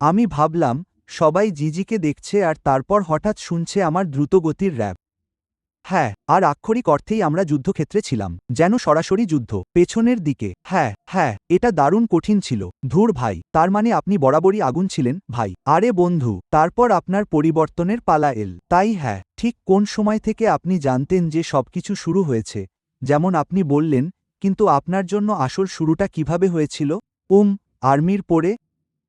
আমি ভাবলাম সবাই জিজিকে দেখছে আর তারপর হঠাৎ শুনছে আমার দ্রুতগতির র্যাপ। হ্যাঁ, আর আক্ষরিক অর্থেই আমরা যুদ্ধক্ষেত্রে ছিলাম, যেন সরাসরি যুদ্ধ। পেছনের দিকে। হ্যাঁ, এটা দারুণ কঠিন ছিল। ধুর ভাই, তার মানে আপনি বরাবরই আগুন ছিলেন ভাই। আরে বন্ধু, তারপর আপনার পরিবর্তনের পালা এল, তাই? হ্যাঁ, ঠিক কোন সময় থেকে আপনি জানতেন যে সবকিছু শুরু হয়েছে? যেমন আপনি বললেন, কিন্তু আপনার জন্য আসল শুরুটা কিভাবে হয়েছিল? আর্মির পরে?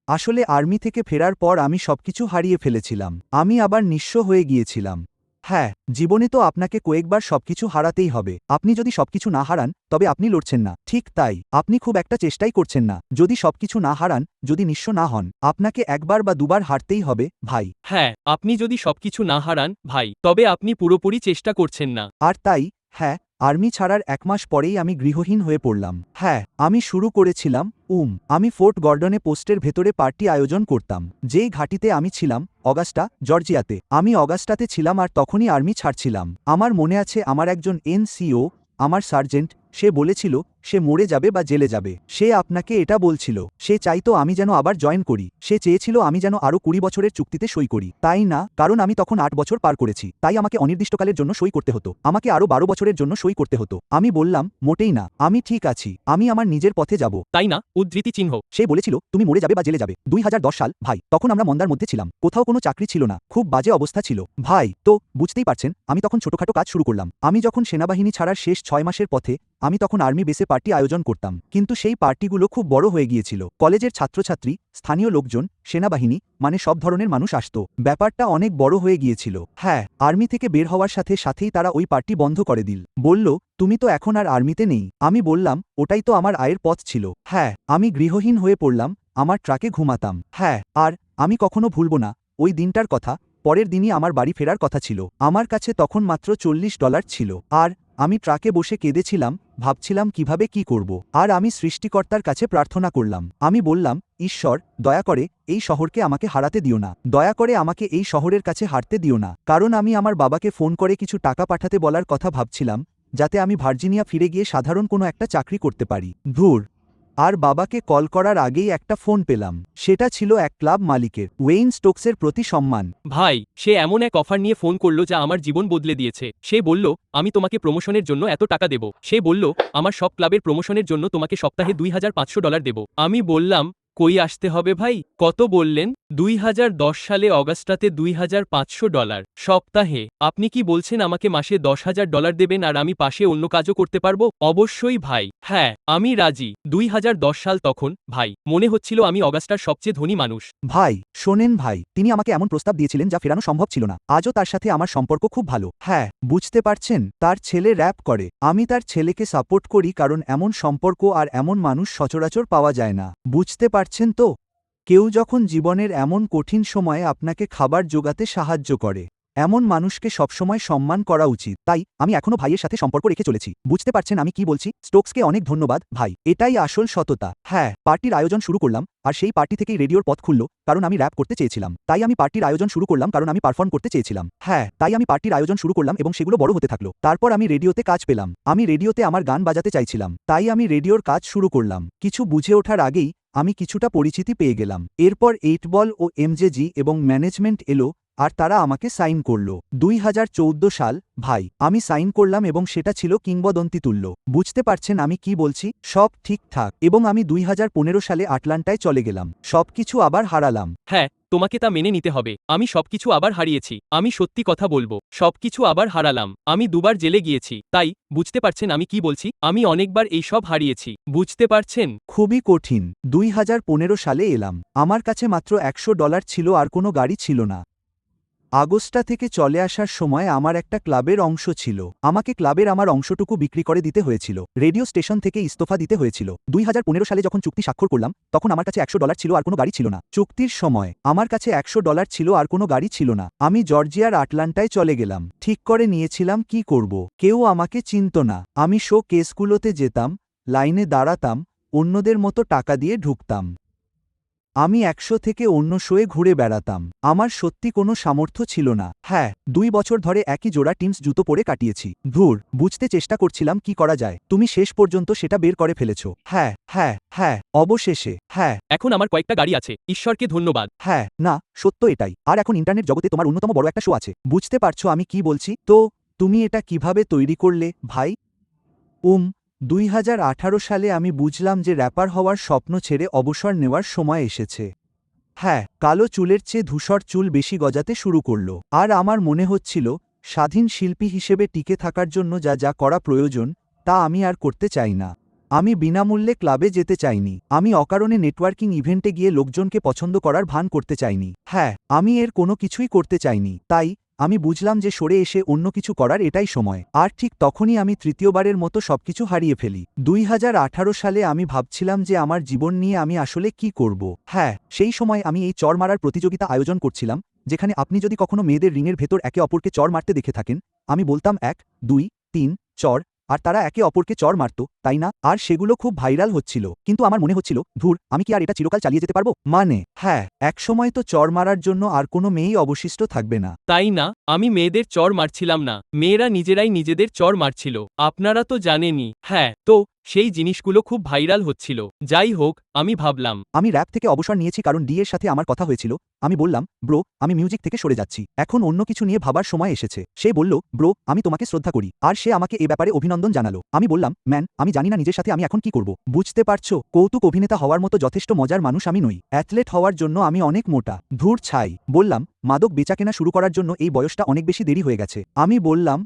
আসলে আর্মি থেকে ফেরার পর আমি সবকিছু হারিয়ে ফেলেছিলাম। আমি আবার নিঃস্ব হয়ে গিয়েছিলাম। হ্যাঁ, জীবনে তো আপনাকে কয়েকবার সবকিছু হারাতেই হবে। আপনি যদি সবকিছু না হারান তবে আপনি লড়ছেন না। ঠিক তাই, আপনি খুব একটা চেষ্টাই করছেন না। যদি সবকিছু না হারান, যদি নিঃস্ব না হন, আপনাকে একবার বা দুবার হারতেই হবে ভাই। হ্যাঁ, আপনি যদি সবকিছু না হারান ভাই, তবে আপনি পুরোপুরি চেষ্টা করছেন না। আর তাই, হ্যাঁ, আর্মি ছাড়ার 1 মাস পরেই আমি গৃহহীন হয়ে পড়লাম। হ্যাঁ, আমি শুরু করেছিলাম আমি ফোর্ট গর্ডনে পোস্টের ভেতরে পার্টি আয়োজন করতাম। যেই ঘাঁটিতে আমি ছিলাম, অগাস্টা, জর্জিয়াতে। আমি অগাস্টাতে ছিলাম আর তখনই আর্মি ছাড়ছিলাম। আমার মনে আছে আমার একজন এনসিও, আমার সার্জেন্ট, সে বলেছিল সে মরে যাবে বা জেলে যাবে। সে আপনাকে এটা বলছিল। সে চাইতো আমি যেন আবার জয়েন করি। সে চেয়েছিল আমি যেন আরও 20 বছরের চুক্তিতে সই করি। তাই না? কারণ আমি তখন 8 বছর পার করেছি। তাই আমাকে অনির্দিষ্টকালের জন্য সই করতে হতো। আমাকে আরও 12 বছরের জন্য সই করতে হতো। আমি বললাম, মোটেই না, আমি ঠিক আছি, আমি আমার নিজের পথে যাব। তাই না? উদ্ধৃতি চিহ্ন। সে বলেছিল তুমি মরে যাবে বা জেলে যাবে। 2010 সাল ভাই। তখন আমরা মন্দার মধ্যে ছিলাম। কোথাও কোনো চাকরি ছিল না। খুব বাজে অবস্থা ছিল ভাই। তো বুঝতেই পারছেন, আমি তখন ছোটখাটো কাজ শুরু করলাম। আমি যখন সেনাবাহিনী ছাড়ার শেষ 6 মাসের পথে, আমি তখন আর্মি বেসে পার্টি আয়োজন করতাম। কিন্তু সেই পার্টিগুলো খুব বড় হয়ে গিয়েছিল। কলেজের ছাত্রছাত্রী, স্থানীয় লোকজন, সেনাবাহিনী, মানে সব ধরনের মানুষ আসতো। ব্যাপারটা অনেক বড় হয়ে গিয়েছিল। হ্যাঁ, আর্মি থেকে বের হওয়ার সাথে সাথেই তারা ওই পার্টি বন্ধ করে দিল। বলল, তুমি তো এখন আর আর্মিতে নেই। আমি বললাম, ওটাই তো আমার আয়ের পথ ছিল। হ্যাঁ, আমি গৃহহীন হয়ে পড়লাম, আমার ট্রাকে ঘুমাতাম। হ্যাঁ, আর আমি কখনো ভুলব না ওই দিনটার কথা। পরের দিনই আমার বাড়ি ফেরার কথা ছিল। আমার কাছে তখন মাত্র $40 ছিল। আর আমি ট্রাকে বসে কেঁদেছিলাম, ভাবছিলাম কিভাবে কি করব। আর আমি সৃষ্টিকর্তার কাছে প্রার্থনা করলাম। আমি বললাম, ঈশ্বর, দয়া করে এই শহরকে আমাকে হারাতে দিও না। দয়া করে আমাকে এই শহরের কাছে হারতে দিও না। কারণ আমি আমার বাবাকে ফোন করে কিছু টাকা পাঠাতে বলার কথা ভাবছিলাম, যাতে আমি ভার্জিনিয়া ফিরে গিয়ে সাধারণ কোনো একটা চাকরি করতে পারি। ধুর। আর বাবাকে কল করার আগেই একটা ফোন পেলাম। সেটা ছিল এক ক্লাব মালিকের, ওয়েইন স্টোকসের প্রতি সম্মান। ভাই, সে এমন এক অফার নিয়ে ফোন করলো যা আমার জীবন বদলে দিয়েছে। সে বলল, আমি তোমাকে প্রমোশনের জন্য এত টাকা দেব। সে বলল, আমার সব ক্লাবের প্রমোশনের জন্য তোমাকে সপ্তাহে $2500 দেব। আমি বললাম, কই আসতে হবে ভাই? কত বললেন? 2010 সালে অগাস্টাতে $2500 সপ্তাহে। আপনি কি বলছেন আমাকে মাসে $10,000 দেবেন আর আমি পাশে অন্য কাজও করতে পারবো? অবশ্যই ভাই। হ্যাঁ, আমি রাজি। 2010 সাল তখন ভাই, মনে হচ্ছিল আমি অগাস্টার সবচেয়ে ধনী মানুষ। ভাই, শোনেন ভাই, তিনি আমাকে এমন প্রস্তাব দিয়েছিলেন যা ফেরানো সম্ভব ছিল না। আজও তার সাথে আমার সম্পর্ক খুব ভালো। হ্যাঁ, বুঝতে পারছেন, তার ছেলে র‍্যাপ করে। আমি তার ছেলেকে সাপোর্ট করি কারণ এমন সম্পর্ক আর এমন মানুষ সচরাচর পাওয়া যায় না। বুঝতে পারছেন তো? কেউ যখন জীবনের এমন কঠিন সময়ে আপনাকে খাবার জোগাতে সাহায্য করে, এমন মানুষকে সবসময় সম্মান করা উচিত। তাই আমি এখনো ভাইয়ের সাথে সম্পর্ক রেখে চলেছি। বুঝতে পারছেন আমি কি বলছি? স্টোকসকে অনেক ধন্যবাদ ভাই। এটাই আসল সততা। হ্যাঁ, পার্টির আয়োজন শুরু করলাম আর সেই পার্টি থেকেই রেডিওর পথ খুলল, কারণ আমি র‍্যাপ করতে চেয়েছিলাম। তাই আমি পার্টির আয়োজন শুরু করলাম কারণ আমি পারফর্ম করতে চেয়েছিলাম। হ্যাঁ, তাই আমি পার্টির আয়োজন শুরু করলাম এবং সেগুলো বড় হতে থাকলো। তারপর আমি রেডিওতে কাজ পেলাম। আমি রেডিওতে আমার গান বাজাতে চাইছিলাম। তাই আমি রেডিওর কাজ শুরু করলাম। কিছু বুঝে ওঠার আগেই আমি কিছুটা পরিচিতি পেয়ে গেলাম। এরপর 8 বল ও এমজেজি এবং ম্যানেজমেন্ট এলো, আর তারা আমাকে সাইন করল। 2014 সাল, ভাই, আমি সাইন করলাম এবং সেটা ছিল কিংবদন্তি তুল্য। বুঝতে পারছেন আমি কি বলছি? সব ঠিকঠাক এবং আমি 2015 সালে আটলান্টায় চলে গেলাম। সবকিছু আবার হারালাম। হ্যাঁ, তোমাকে তা মেনে নিতে হবে। আমি সবকিছু আবার হারিয়েছি। আমি সত্যি কথা বলবো, সবকিছু আবার হারালাম। আমি দুবার জেলে গিয়েছি। তাই, বুঝতে পারছেন আমি কি বলছি? আমি অনেকবার এই সব হারিয়েছি। বুঝতে পারছেন? খুবই কঠিন। 2015 সালে এলাম। আমার কাছে মাত্র $100 ছিল আর কোনো গাড়ি ছিল না। আগস্টা থেকে চলে আসার সময় আমার একটা ক্লাবের অংশ ছিল। আমাকে ক্লাবের আমার অংশটুকু বিক্রি করে দিতে হয়েছিল। রেডিও স্টেশন থেকে ইস্তফা দিতে হয়েছিল। 2015 সালে যখন চুক্তি স্বাক্ষর করলাম তখন আমার কাছে $100 ছিল আর কোনো গাড়ি ছিল না। চুক্তির সময় আমার কাছে $100 ছিল আর কোনো গাড়ি ছিল না। আমি জর্জিয়ার আটলান্টায় চলে গেলাম। ঠিক করে নিয়েছিলাম কি করব। কেউ আমাকে চিনত না। আমি শো কেসগুলোতে যেতাম, লাইনে দাঁড়াতাম, অন্যদের মতো টাকা দিয়ে ঢুকতাম। আমি 100 থেকে অন্য শোয়ে ঘুরে বেড়াতাম। আমার সত্যি কোনো সামর্থ্য ছিল না। হ্যাঁ, 2 বছর ধরে একই জোড়া টিমস জুতো পরে কাটিয়েছি। ধুর, বুঝতে চেষ্টা করছিলাম কি করা যায়। তুমি শেষ পর্যন্ত সেটা বের করে ফেলেছ। হ্যাঁ, হ্যাঁ, হ্যাঁ, অবশেষে, হ্যাঁ, এখন আমার কয়েকটা গাড়ি আছে। ঈশ্বরকে ধন্যবাদ। হ্যাঁ, না, সত্য এটাই। আর এখন ইন্টারনেট জগতে তোমার অন্যতম বড় একটা শো আছে। বুঝতে পারছো আমি কি বলছি? তো, তুমি এটা কিভাবে তৈরি করলে, ভাই? 2018 সালে আমি বুঝলাম যে র্যাপার হওয়ার স্বপ্ন ছেড়ে অবসর নেওয়ার সময় এসেছে। হ্যাঁ, কালো চুলের চেয়ে ধূসর চুল বেশি গজাতে শুরু করল। আর আমার মনে হচ্ছিল, স্বাধীন শিল্পী হিসেবে টিকে থাকার জন্য যা যা করা প্রয়োজন, তা আমি আর করতে চাই না। আমি বিনামূল্যে ক্লাবে যেতে চাইনি। আমি অকারণে নেটওয়ার্কিং ইভেন্টে গিয়ে লোকজনকে পছন্দ করার ভান করতে চাইনি। হ্যাঁ, আমি এর কোনো কিছুই করতে চাইনি। তাই, আমি বুঝলাম যে সরে এসে অন্য কিছু করার এটাই সময়। আর ঠিক তখনই আমি তৃতীয়বারের মতো সবকিছু হারিয়ে ফেলি। 2018 সালে আমি ভাবছিলাম যে আমার জীবন নিয়ে আমি আসলে কি করব। হ্যাঁ, সেই সময় আমি এই চড় মারার প্রতিযোগিতা আয়োজন করছিলাম, যেখানে আপনি যদি কখনো মেয়েদের রিংয়ের ভেতর একে অপরকে চড় মারতে দেখে থাকেন, আমি বলতাম 1, 2, 3, চড়, আর তারা একে অপরকে চড় মারত, তাই না? আর সেগুলো খুব ভাইরাল হচ্ছিল। কিন্তু আমার মনে হচ্ছিল, ধুর, আমি কি আর এটা চিরকাল চালিয়ে যেতে পারবো? মানে, হ্যাঁ, একসময় তো চড় মারার জন্য আর কোনো মেয়েই অবশিষ্ট থাকবে না। তাই না? আমি মেয়েদের চড় মারছিলাম না। মেয়েরা নিজেরাই নিজেদের চড় মারছিল। আপনারা তো জানেনই। হ্যাঁ, তো সেই জিনিসগুলো খুব ভাইরাল হচ্ছিল। যাই হোক, আমি ভাবলাম, আমি র‍্যাপ থেকে অবসর নিয়েছি কারণ ডি এর সাথে আমার কথা হয়েছিল। আমি বললাম, ব্রো, আমি মিউজিক থেকে সরে যাচ্ছি। এখন অন্য কিছু নিয়ে ভাবার সময় এসেছে। সে বলল, ব্রো, আমি তোমাকে শ্রদ্ধা করি। আর সে আমাকে এ ব্যাপারে অভিনন্দন জানালো। আমি বললাম, ম্যান, আমি জানি না নিজের সাথে আমি এখন কি করব। বুঝতে পারছো, কৌতুক অভিনেতা হওয়ার মতো যথেষ্ট মজার মানুষ আমি নই। অ্যাথলেট হওয়ার জন্য আমি অনেক মোটা। ধুর ছাই। বললাম, মাদক বেচাকেনা শুরু করার জন্য এই বয়সটা অনেক বেশি দেরি হয়ে গেছে। আমি বললাম,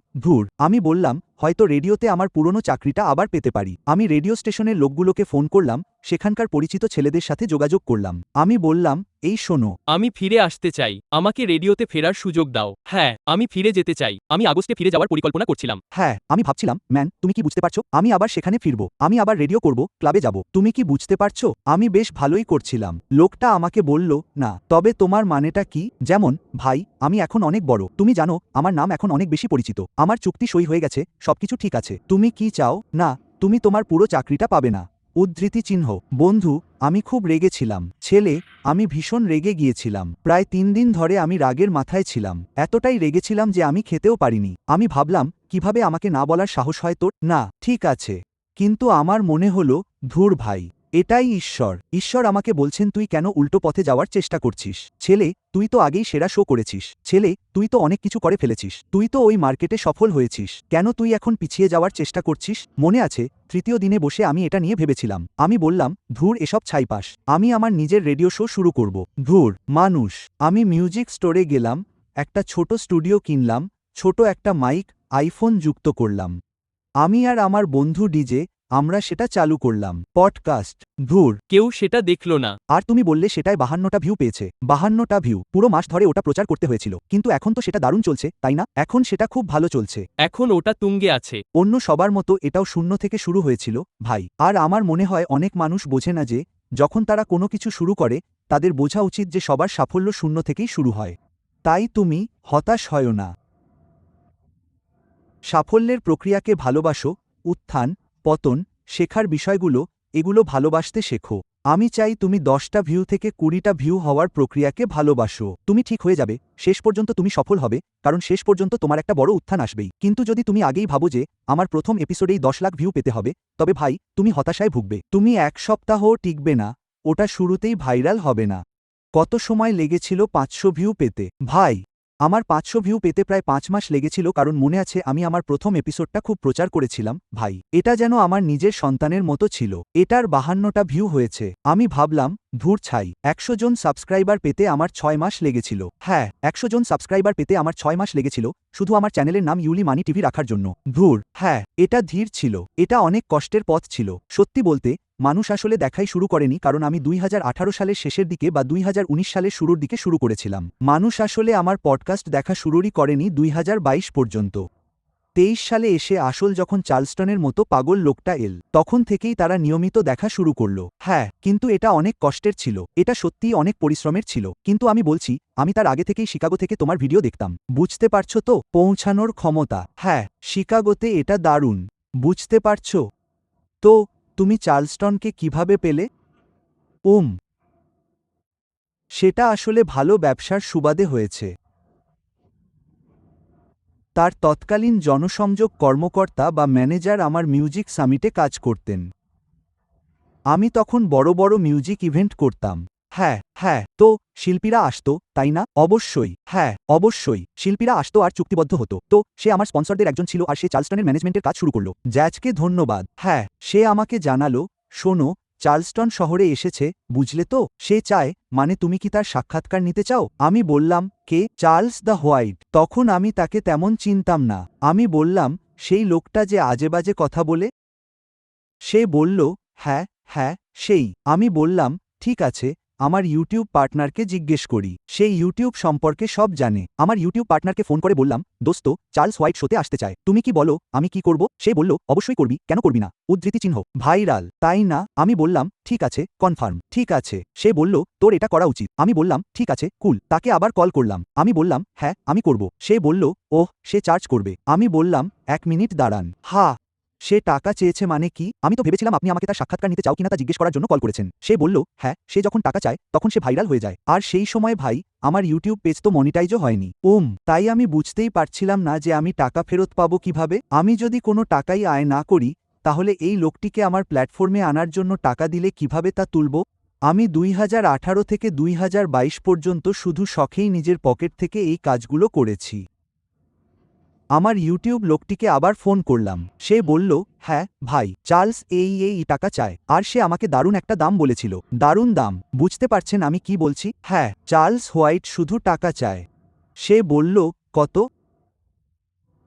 আমি বললাম, হয়তো রেডিওতে আমার পুরনো চাকরিটা আবার পেতে পারি। আমি রেডিও স্টেশনের লোকগুলোকে ফোন করলাম, সেখানকার পরিচিত ছেলেদের সাথে যোগাযোগ করলাম। আমি বললাম, এই শোনো, আমি ফিরে আসতে চাই। আমাকে রেডিওতে ফেরার সুযোগ দাও। হ্যাঁ, আমি ফিরে যেতে চাই। আমি আগস্টে ফিরে যাওয়ার পরিকল্পনা করছিলাম। হ্যাঁ, আমি ভাবছিলাম, ম্যান, তুমি কি বুঝতে পারছো? আমি আবার সেখানে ফিরব। আমি আবার রেডিও করব, ক্লাবে যাব। তুমি কি বুঝতে পারছো? আমি বেশ ভালোই করছিলাম। লোকটা আমাকে বলল, না, তবে তোমার মানেটা কি? যেমন, ভাই, আমি এখন অনেক বড়। তুমি জানো, আমার নাম এখন অনেক বেশি পরিচিত। আমার চুক্তি সই হয়ে গেছে, সবকিছু ঠিক আছে। তুমি কি চাও? না, তুমি তোমার পুরো চাকরিটা পাবে না। উদ্ধৃতি চিহ্ন। বন্ধু, আমি খুব রেগেছিলাম। ছেলে, আমি ভীষণ রেগে গিয়েছিলাম। প্রায় 3 দিন ধরে আমি রাগের মাথায় ছিলাম। এতটাই রেগেছিলাম যে আমি খেতেও পারিনি। আমি ভাবলাম, কিভাবে আমাকে না বলার সাহস হয় তোর? না, ঠিক আছে। কিন্তু আমার মনে হলো, ধুর ভাই, এটাই ঈশ্বর। ঈশ্বর আমাকে বলছেন তুই কেন উল্টো পথে যাওয়ার চেষ্টা করছিস। ছেলে, তুই তো আগেই সেরা শো করেছিস। ছেলে, তুই তো অনেক কিছু করে ফেলেছিস। তুই তো ওই মার্কেটে সফল হয়েছিস। কেন তুই এখন পিছিয়ে যাওয়ার চেষ্টা করছিস? মনে আছে, তৃতীয় দিনে বসে আমি এটা নিয়ে ভেবেছিলাম। আমি বললাম, ধুর এসব ছাইপাস। আমি আমার নিজের রেডিও শো শুরু করব। ধুর, মানুষ। আমি মিউজিক স্টোরে গেলাম, একটা ছোট স্টুডিও কিনলাম, ছোট একটা মাইক, আইফোন যুক্ত করলাম। আমি আর আমার বন্ধু ডিজে, আমরা সেটা চালু করলাম। পডকাস্ট। ধুর। কেউ সেটা দেখল না। আর তুমি বললে সেটায় 52টা ভিউ পেয়েছে। 52টা ভিউ। পুরো মাস ধরে ওটা প্রচার করতে হয়েছিল। কিন্তু এখন তো সেটা দারুণ চলছে, তাই না? এখন সেটা খুব ভালো চলছে। এখন ওটা তুঙ্গে আছে। অন্য সবার মতো এটাও শূন্য থেকে শুরু হয়েছিল, ভাই। আর আমার মনে হয় অনেক মানুষ বোঝে না যে, যখন তারা কোনো কিছু শুরু করে, তাদের বোঝা উচিত যে সবার সাফল্য শূন্য থেকেই শুরু হয়। তাই তুমি হতাশ হয়ো না। সাফল্যের প্রক্রিয়াকে ভালোবাসো, উত্থান, পতন, শেখার বিষয়গুলো, এগুলো ভালোবাসতে শেখো। আমি চাই তুমি 10টা ভিউ থেকে 20টা ভিউ হওয়ার প্রক্রিয়াকে ভালোবাসো। তুমি ঠিক হয়ে যাবে, শেষ পর্যন্ত তুমি সফল হবে, কারণ শেষ পর্যন্ত তোমার একটা বড় উত্থান আসবেই। কিন্তু যদি তুমি আগেই ভাবো যে, আমার প্রথম এপিসোডেই 10 লাখ ভিউ পেতে হবে, তবে ভাই, তুমি হতাশায় ভুগবে। তুমি 1 সপ্তাহও টিকবে না, ওটা শুরুতেই ভাইরাল হবে না। কত সময় লেগেছিল 500 ভিউ পেতে? ভাই, আমার 500 ভিউ পেতে প্রায় 5 মাস লেগেছিল, কারণ মনে আছে আমি আমার প্রথম এপিসোডটা খুব প্রচার করেছিলাম। ভাই, এটা যেন আমার নিজের সন্তানের মতো ছিল। এটার 52টা ভিউ হয়েছে। আমি ভাবলাম, ধুর ছাই, 100 জন সাবস্ক্রাইবার পেতে আমার 6 মাস লেগেছিল। হ্যাঁ, 100 জন সাবস্ক্রাইবার পেতে আমার 6 মাস লেগেছিল, শুধু আমার চ্যানেলের নাম ইউলি মানি টিভি রাখার জন্য। ধুর, হ্যাঁ, এটা ধীর ছিল। এটা অনেক কষ্টের পথ ছিল। সত্যি বলতে, মানুষ আসলে দেখাই শুরু করেনি, কারণ আমি 2018 সালের শেষের দিকে বা 2019 সালের শুরুর দিকে শুরু করেছিলাম। মানুষ আসলে আমার পডকাস্ট দেখা শুরুই করেনি 2022 পর্যন্ত। 23 সালে এসে আসল যখন চার্লস্টনের মতো পাগল লোকটা এল, তখন থেকেই তারা নিয়মিত দেখা শুরু করল। হ্যাঁ, কিন্তু এটা অনেক কষ্টের ছিল। এটা সত্যিই অনেক পরিশ্রমের ছিল। কিন্তু আমি বলছি, আমি তার আগে থেকেই শিকাগো থেকে তোমার ভিডিও দেখতাম। বুঝতে পারছো তো পৌঁছানোর ক্ষমতা? হ্যাঁ, শিকাগোতে এটা দারুণ। বুঝতে পারছো তো তুমি চার্লস্টনকে কিভাবে পেলে? সেটা আসলে ভালো ব্যবসার সুবাদে হয়েছে। তার তৎকালীন জনসংযোগ কর্মকর্তা বা ম্যানেজার আমার মিউজিক সামিটে কাজ করতেন। আমি তখন বড় বড় মিউজিক ইভেন্ট করতাম। হ্যাঁ, তো শিল্পীরা আসতো, তাই না? অবশ্যই, হ্যাঁ, অবশ্যই শিল্পীরা আসতো আর চুক্তিবদ্ধ হতো। তো সে আমার স্পন্সরদের একজন ছিল, আর সে চার্লস্টনের ম্যানেজমেন্টের কাজ শুরু করলো। জ্যাজকে ধন্যবাদ। হ্যাঁ, সে আমাকে জানালো, শোনো, চার্লস্টন শহরে এসেছে, বুঝলে তো? সে চায়, মানে তুমি কি তার সাক্ষাৎকার নিতে চাও? আমি বললাম, কে? Charles the white. তখন আমি তাকে তেমন চিনতাম না। আমি বললাম, সেই লোকটা যে আজেবাজে কথা বলে? সে বলল, হ্যাঁ, সেই। আমি বললাম, ঠিক আছে, আমার ইউটিউব পার্টনারকে জিজ্ঞেস করি। সে ইউটিউব সম্পর্কে সব জানে। আমার ইউটিউব পার্টনারকে ফোন করে বললাম, দোস্ত, চার্লস হোয়াইট শোতে আসতে চায়, তুমি কি বলো? আমি কি করব? সে বলল, অবশ্যই করবি, কেন করবি না? উদ্ধৃতি চিহ্ন ভাইরাল, তাই না? আমি বললাম, ঠিক আছে, কনফার্ম। ঠিক আছে। সে বলল, তোর এটা করা উচিত। আমি বললাম, ঠিক আছে, কুল। তাকে আবার কল করলাম। আমি বললাম, হ্যাঁ, আমি করব। সে বলল, ওহ, সে চার্জ করবে। আমি বললাম, 1 মিনিট দাঁড়ান। সে টাকা চেয়েছে মানে কি? আমি তো ভেবেছিলাম আপনি আমাকে তার সাক্ষাৎকার নিতে চাও কিনা তা জিজ্ঞেস করার জন্য কল করেছেন। সে বলল, হ্যাঁ, সে যখন টাকা চায় তখন সে ভাইরাল হয়ে যায়। আর সেই সময় ভাই, আমার ইউটিউব পেজ তো মনিটাইজও হয়নি। তাই আমি বুঝতেই পারছিলাম না যে আমি টাকা ফেরত পাবো কিভাবে। আমি যদি কোনো টাকাই আয় না করি, তাহলে এই লোকটিকে আমার প্ল্যাটফর্মে আনার জন্য টাকা দিলে কিভাবে তা তুলব? আমি 2018 থেকে 2022 পর্যন্ত শুধু শখেই নিজের পকেট থেকে এই কাজগুলো করেছি। আমার ইউটিউব লোকটিকে আবার ফোন করলাম। সে বলল, হ্যাঁ ভাই, চার্লস এই টাকা চায়, আর সে আমাকে দারুণ একটা দাম বলেছিল। দারুণ দাম? বুঝতে পারছেন আমি কি বলছি? হ্যাঁ, চার্লস হোয়াইট শুধু টাকা চায়। সে বলল, কত?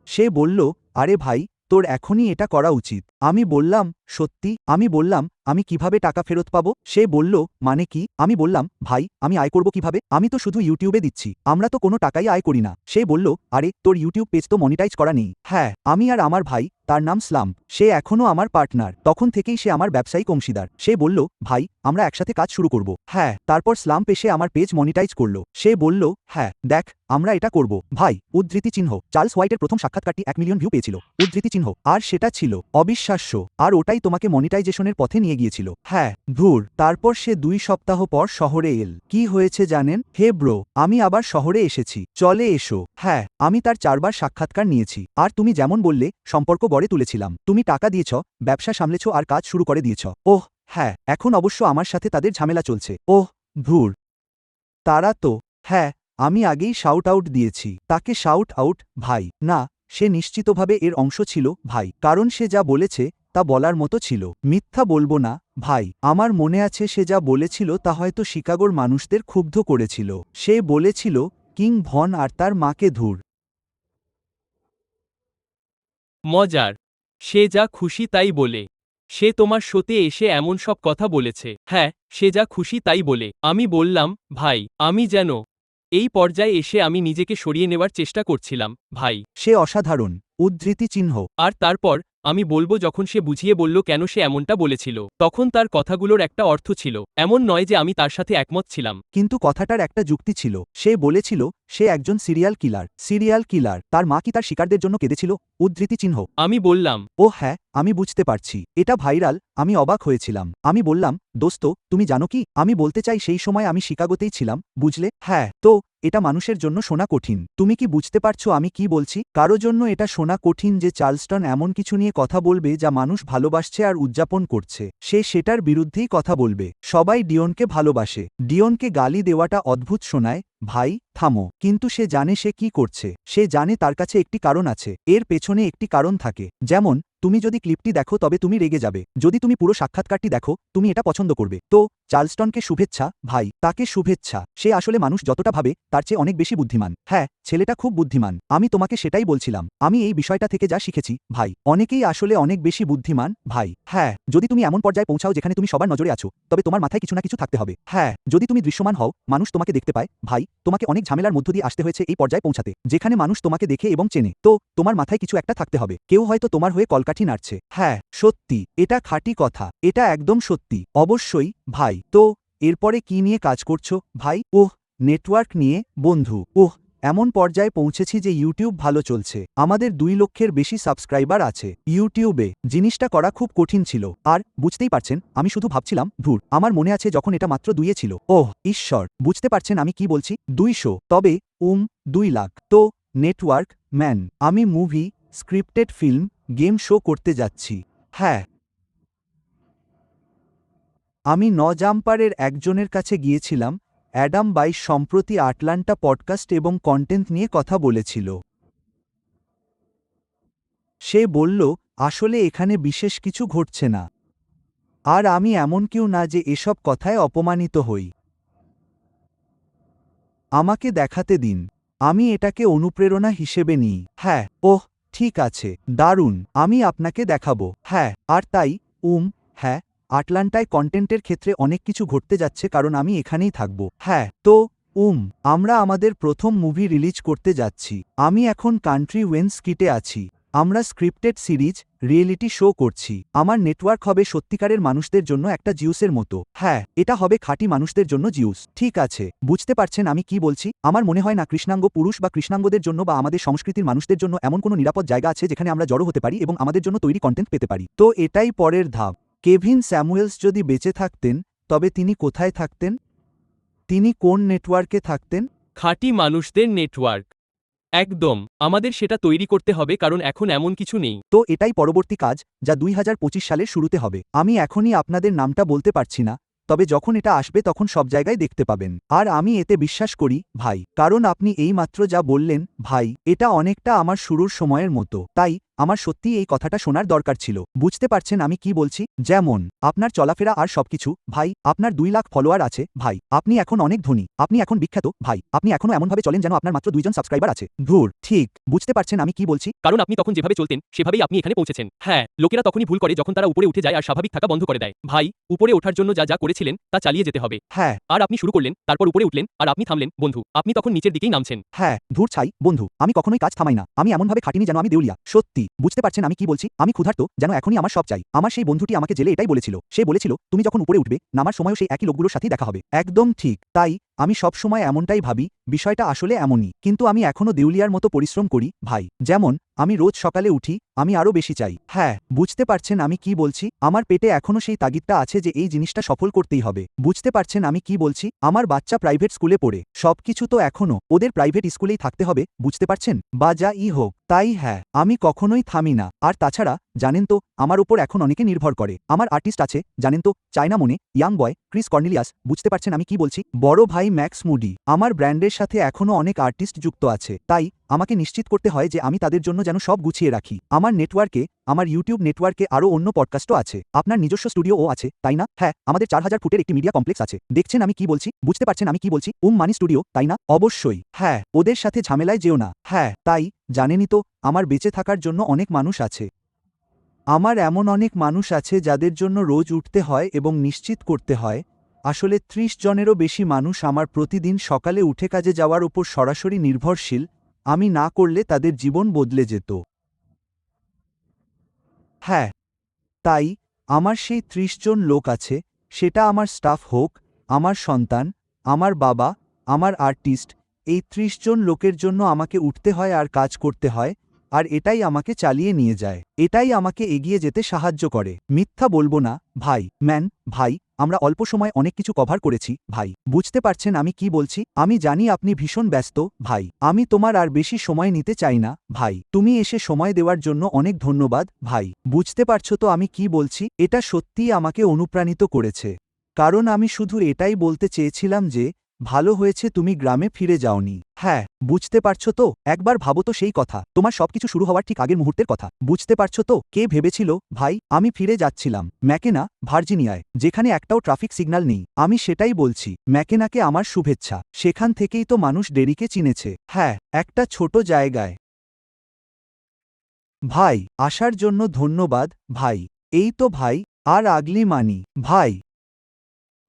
সে বলল, আরে ভাই, তোর এখনই এটা করা উচিত। আমি বললাম, সত্যি? আমি বললাম, আমি কিভাবে টাকা ফেরত পাবো? সে বলল, মানে কি? আমি বললাম, ভাই, আমি আয় করব কিভাবে? আমি তো শুধু ইউটিউবে দিচ্ছি, আমরা তো কোনো টাকাই আয় করি না। সে বলল, আরে, তোর ইউটিউব পেজ তো মনিটাইজ করা নেই। হ্যাঁ, আমি আর আমার ভাই, তার নাম স্লাম্প, সে এখনও আমার পার্টনার। তখন থেকেই সে আমার ব্যবসায়িক অংশীদার। সে বলল, ভাই, আমরা একসাথে কাজ শুরু করব। হ্যাঁ, তারপর স্লাম্প এসে আমার পেজ মনিটাইজ করল। সে বলল, হ্যাঁ, দেখ, আমরা এটা করব। ভাই, উদ্ধৃতি চিহ্ন, চার্লস হোয়াইটের প্রথম সাক্ষাৎকারটি 1 মিলিয়ন ভিউ পেয়েছিল। উদ্ধৃতি চিহ্ন, আর সেটা ছিল অবিশ্বাস্য। আর ওটাই তোমাকে মনিটাইজেশনের পথে নিয়ে গিয়েছিল। হ্যাঁ, ধুর। তারপর সে 2 সপ্তাহ পর শহরে এল। কি হয়েছে জানেন? হে ব্রো, আমি আবার শহরে এসেছি, চলে এসো। হ্যাঁ, আমি তার 4 বার সাক্ষাৎকার নিয়েছি। আর তুমি যেমন বললে, সম্পর্ক গড়ে তুলেছিলাম। তুমি টাকা দিয়েছ, ব্যবসা সামলেছ আর কাজ শুরু করে দিয়েছ। ওহ হ্যাঁ, এখন অবশ্য আমার সাথে তাদের ঝামেলা চলছে। ওহ ধুর। তারা তো, হ্যাঁ, আমি আগেই শাউট আউট দিয়েছি। তাকে শাউট আউট? ভাই, না, সে নিশ্চিতভাবে এর অংশ ছিল ভাই, কারণ সে যা বলেছে তা বলার মতো ছিল। মিথ্যা বলবো না ভাই, আমার মনে আছে সে যা বলেছিল তা হয়তো শিকাগোর মানুষদের ক্ষুব্ধ করেছিল। সে বলেছিল, কিং ভন আর তার মাকে ধুর। মজার। সে যা খুশি তাই বলে। সে তোমার শোতে এসে এমন সব কথা বলেছে। হ্যাঁ, সে যা খুশি তাই বলে। আমি বললাম, ভাই, আমি যেন এই পর্যায়ে এসে আমি নিজেকে সরিয়ে নেওয়ার চেষ্টা করছিলাম, ভাই। সে অসাধারণ। উদ্ধৃতি চিহ্ন। আর তারপর আমি বলবো, যখন সে বুঝিয়ে বলল কেন সে এমনটা বলেছিল, তখন তার কথাগুলোর একটা অর্থ ছিল। এমন নয় যে আমি তার সাথে একমত ছিলাম। কিন্তু কথাটার একটা যুক্তি ছিল। সে বলেছিল, সে একজন সিরিয়াল কিলার। Serial killer? তার মা কি তার শিকারদের জন্য কেঁদেছিল? উদ্ধৃতি চিহ্ন। আমি বললাম, ও হ্যাঁ, আমি বুঝতে পারছি। এটা ভাইরাল। আমি অবাক হয়েছিলাম। আমি বললাম, দোস্ত, তুমি জানো কি? আমি বলতে চাই সেই সময় আমি শিকাগোতেই ছিলাম, বুঝলে? হ্যাঁ, তো এটা মানুষের জন্য শোনা কঠিন। তুমি কি বুঝতে পারছো আমি কি বলছি? কারো জন্য এটা শোনা কঠিন যে চার্লস্টন এমন কিছু নিয়ে কথা বলবে যা মানুষ ভালোবাসছে আর উদযাপন করছে। সে সেটার বিরুদ্ধেই কথা বলবে। সবাই ডিওনকে ভালোবাসে। ডিওনকে গালি দেওয়াটা অদ্ভুত শোনায়, ভাই থামো, কিন্তু সে জানে সে কি করছে। সে জানে তার কাছে একটি কারণ আছে, এর পেছনে একটি কারণ থাকে। যেমন তুমি যদি ক্লিপটি দেখো তবে তুমি রেগে যাবে, যদি তুমি পুরো সাক্ষাৎকারটি দেখো তুমি এটা পছন্দ করবে। তো চার্লস্টনকে শুভেচ্ছা ভাই, তাকে শুভেচ্ছা। সে আসলে মানুষ যতটা ভাবে তার চেয়ে অনেক বেশি বুদ্ধিমান। হ্যাঁ, ছেলেটা খুব বুদ্ধিমান, আমি তোমাকে সেটাই বলছিলাম। আমি এই বিষয়টা থেকে যা শিখেছি ভাই, অনেকেই আসলে অনেক বেশি বুদ্ধিমান ভাই। হ্যাঁ, যদি তুমি এমন পর্যায়ে পৌঁছাও যেখানে তুমি সবার নজরে আছো, তবে তোমার মাথায় কিছু না কিছু থাকতে হবে। হ্যাঁ, যদি তুমি দৃশ্যমান হও, মানুষ তোমাকে দেখতে পায় ভাই, তোমাকে অনেক ঝামেলার মধ্য দিয়ে আসতে হয়েছে এই পর্যায়ে পৌঁছাতে, যেখানে মানুষ তোমাকে দেখে এবং চেনে। তো তোমার মাথায় কিছু একটা থাকতে হবে। কেউ হয়তো তোমার হয়ে কলকাঠি নাড়ছে। হ্যাঁ সত্যি, এটা খাঁটি কথা, এটা একদম সত্যি। অবশ্যই ভাই। তো এরপরে কি নিয়ে কাজ করছো ভাই? নেটওয়ার্ক নিয়ে বন্ধু। এমন পর্যায়ে পৌঁছেছি যে ইউটিউব ভালো চলছে, আমাদের 2 লক্ষের বেশি সাবস্ক্রাইবার আছে ইউটিউবে। জিনিসটা করা খুব কঠিন ছিল, আর বুঝতেই পারছেন আমি শুধু ভাবছিলাম ধুর, আমার মনে আছে যখন এটা মাত্র 2 ছিল। ঈশ্বর, বুঝতে পারছেন আমি কি বলছি? 200, তবে 2 লাখ। তো নেটওয়ার্ক ম্যান, আমি movie, scripted film, game show করতে যাচ্ছি। হ্যাঁ, আমি জাম্পারের একজনের কাছে গিয়েছিলাম, অ্যাডাম বাইশ সম্প্রতি আটলান্টা পডকাস্ট এবং কন্টেন্ট নিয়ে কথা বলেছিল। সে বলল আসলে এখানে বিশেষ কিছু ঘটছে না, আর আমি এমন কেউ না যে এসব কথায় অপমানিত হই। আমাকে দেখাতে দিন, আমি এটাকে অনুপ্রেরণা হিসেবে নিই। হ্যাঁ, ঠিক আছে, দারুণ, আমি আপনাকে দেখাবো। হ্যাঁ, আর তাই হ্যাঁ, আটলান্টায় কন্টেন্টের ক্ষেত্রে অনেক কিছু ঘটতে যাচ্ছে কারণ আমি এখানেই থাকব। হ্যাঁ, তো আমরা আমাদের প্রথম মুভি রিলিজ করতে যাচ্ছি। আমি এখন কান্ট্রি ওয়েন্স কিটে আছি। আমরা স্ক্রিপ্টেড সিরিজ, রিয়েলিটি শো করছি। আমার নেটওয়ার্ক হবে সত্যিকারের মানুষদের জন্য একটা জিউসের মতো। হ্যাঁ, এটা হবে খাঁটি মানুষদের জন্য জিউস। ঠিক আছে, বুঝতে পারছেন আমি কি বলছি? আমার মনে হয় না কৃষ্ণাঙ্গ পুরুষ বা কৃষ্ণাঙ্গদের জন্য বা আমাদের সংস্কৃতির মানুষদের জন্য এমন কোনো নিরাপদ জায়গা আছে যেখানে আমরা জড়ো হতে পারি এবং আমাদের জন্য তৈরি কন্টেন্ট পেতে পারি। তো এটাই পরের ধাপ। কেভিন স্যামুয়েলস যদি বেঁচে থাকতেন তবে তিনি কোথায় থাকতেন? তিনি কোন নেটওয়ার্কে থাকতেন? খাঁটি মানুষদের নেটওয়ার্ক। একদম, আমাদের সেটা তৈরি করতে হবে কারণ এখন এমন কিছু নেই। তো এটাই পরবর্তী কাজ, যা 2025 সালের শুরুতে হবে। আমি এখনই আপনাদের নামটা বলতে পারছি না, তবে যখন এটা আসবে তখন সব জায়গায় দেখতে পাবেন। আর আমি এতে বিশ্বাস করি ভাই, কারণ আপনি এইমাত্র যা বললেন ভাই, এটা অনেকটা আমার শুরুর সময়ের মতো। তাই আমার সত্যিই এই কথাটা শোনার দরকার ছিল। বুঝতে পারছেন আমি কি বলছি? যেমন আপনার চলাফেরা আর সবকিছু ভাই, আপনার 2 লাখ ফলোয়ার আছে ভাই, আপনি এখন অনেক ধনী, আপনি এখন বিখ্যাত ভাই, আপনি এখনো এমনভাবে চলেন যেন আপনার মাত্র 2 জন সাবস্ক্রাইবার আছে। ধুর, ঠিক বুঝতে পারছেন আমি কি বলছি? কারণ আপনি তখন যেভাবে চলতেন সেভাবেই আপনি এখানে পৌঁছেছেন। হ্যাঁ, লোকেরা তখনই ভুল করে যখন তারা উপরে উঠে যায় আর স্বাভাবিক থাকা বন্ধ করে দেয়। ভাই, উপরে ওঠার জন্য যা যা করেছিলেন তা চালিয়ে যেতে হবে। হ্যাঁ, আর আপনি শুরু করলেন, তারপর উপরে উঠলেন, আর আপনি থামলেন বন্ধু, আপনি তখন নিচের দিকেই নামছেন। হ্যাঁ, ধুর ছাই বন্ধু, আমি কখনোই কাজ থামাই না। আমি এমনভাবে খাটিনি যেন আমি দেউলিয়া। সত্যি, বুঝতে পারছেন আমি কি বলছি? আমি ক্ষুধার্ত যেন এখনই আমার সব চাই। আমার সেই বন্ধুটি আমাকে জেলে এটাই বলেছিল। সে বলেছিল তুমি যখন উপরে উঠবে, নামার সময়ও সেই একই লোকগুলোর সাথেই দেখা হবে। একদম ঠিক, তাই আমি সব সময় এমনটাই ভাবি, বিষয়টা আসলে এমনই। কিন্তু আমি এখনো দেউলিয়ার মতো পরিশ্রম করি ভাই। যেমন আমি রোজ সকালে উঠি, আমি আরও বেশি চাই। হ্যাঁ, বুঝতে পারছেন আমি কি বলছি? আমার পেটে এখনো সেই তাগিদটা আছে যে এই জিনিসটা সফল করতেই হবে। বুঝতে পারছেন আমি কি বলছি? আমার বাচ্চা প্রাইভেট স্কুলে পড়ে, সবকিছু তো এখনো ওদের প্রাইভেট স্কুলেই থাকতে হবে, বুঝতে পারছেন? বা যা হোক, তাই হ্যাঁ, আমি কখনোই থামি না। আর তাছাড়া জানেন তো, আমার উপর এখন অনেকে নির্ভর করে। আমার আর্টিস্ট আছে জানেন তো, চায়না মনে, ইয়াং বয়, ক্রিস কর্নেলিয়াস, বুঝতে পারছেন আমি কি বলছি? বড় ভাই ম্যাক্স মুডি। আমার ব্র্যান্ডের সাথে এখনো অনেক আর্টিস্ট যুক্ত আছে, তাই আমাকে নিশ্চিত করতে হয় যে আমি তাদের জন্য যেন সব গুছিয়ে রাখি। আমার নেটওয়ার্কে, আমার ইউটিউব নেটওয়ার্কে আরও অন্য পডকাস্টও আছে। আপনার নিজস্ব স্টুডিওও আছে তাই না? হ্যাঁ, আমাদের 4000 ফুটের একটি মিডিয়া কমপ্লেক্স আছে। দেখছেন আমি কি বলছি? বুঝতে পারছেন আমি কি বলছি? মানি স্টুডিও তাই না? অবশ্যই। হ্যাঁ, ওদের সাথে ঝামেলায় যেও না। হ্যাঁ, তাই জানেনই তো, আমার বেঁচে থাকার জন্য অনেক মানুষ আছে। আমার এমন অনেক মানুষ আছে যাদের জন্য রোজ উঠতে হয় এবং নিশ্চিত করতে হয়। আসলে 30 জনেরও বেশি মানুষ আমার প্রতিদিন সকালে উঠে কাজে যাওয়ার ওপর সরাসরি নির্ভরশীল। আমি না করলে তাদের জীবন বদলে যেত। হ্যাঁ, তাই আমার সেই 30 জন লোক আছে, সেটা আমার স্টাফ হোক, আমার সন্তান, আমার বাবা, আমার আর্টিস্ট। এই 30 জন লোকের জন্য আমাকে উঠতে হয় আর কাজ করতে হয়, আর এটাই আমাকে চালিয়ে নিয়ে যায়। এটাই আমাকে এগিয়ে যেতে সাহায্য করে। মিথ্যা বলবো না ভাই, ভাই, আমরা অল্প সময় অনেক কিছু কভার করেছি ভাই। বুঝতে পারছেন আমি কি বলছি? আমি জানি আপনি ভীষণ ব্যস্ত ভাই। আমি তোমার আর বেশি সময় নিতে চাই না ভাই। তুমি এসে সময় দেওয়ার জন্য অনেক ধন্যবাদ ভাই। বুঝতে পারছো তো আমি কি বলছি? এটা সত্যিই আমাকে অনুপ্রাণিত করেছে। কারণ আমি শুধু এটাই বলতে চেয়েছিলাম যে ভালো হয়েছে তুমি গ্রামে ফিরে যাওনি। হ্যাঁ, বুঝতে পারছো তো, একবার ভাবো তো সেই কথা, তোমার সবকিছু শুরু হওয়ার ঠিক আগের মুহূর্তের কথা। বুঝতে পারছো তো, কে ভেবেছিল, ভাই, আমি ফিরে যাচ্ছিলাম ম্যাকেনা, ভার্জিনিয়ায়, যেখানে একটাও ট্রাফিক সিগন্যাল নেই। আমি সেটাই বলছি, ম্যাকেনাকে আমার শুভেচ্ছা। সেখান থেকেই তো মানুষ ডেরিকে চিনেছে। হ্যাঁ, একটা ছোট জায়গায়। ভাই, আসার জন্য ধন্যবাদ, ভাই। এই তো ভাই, আর আগলি মানি। ভাই,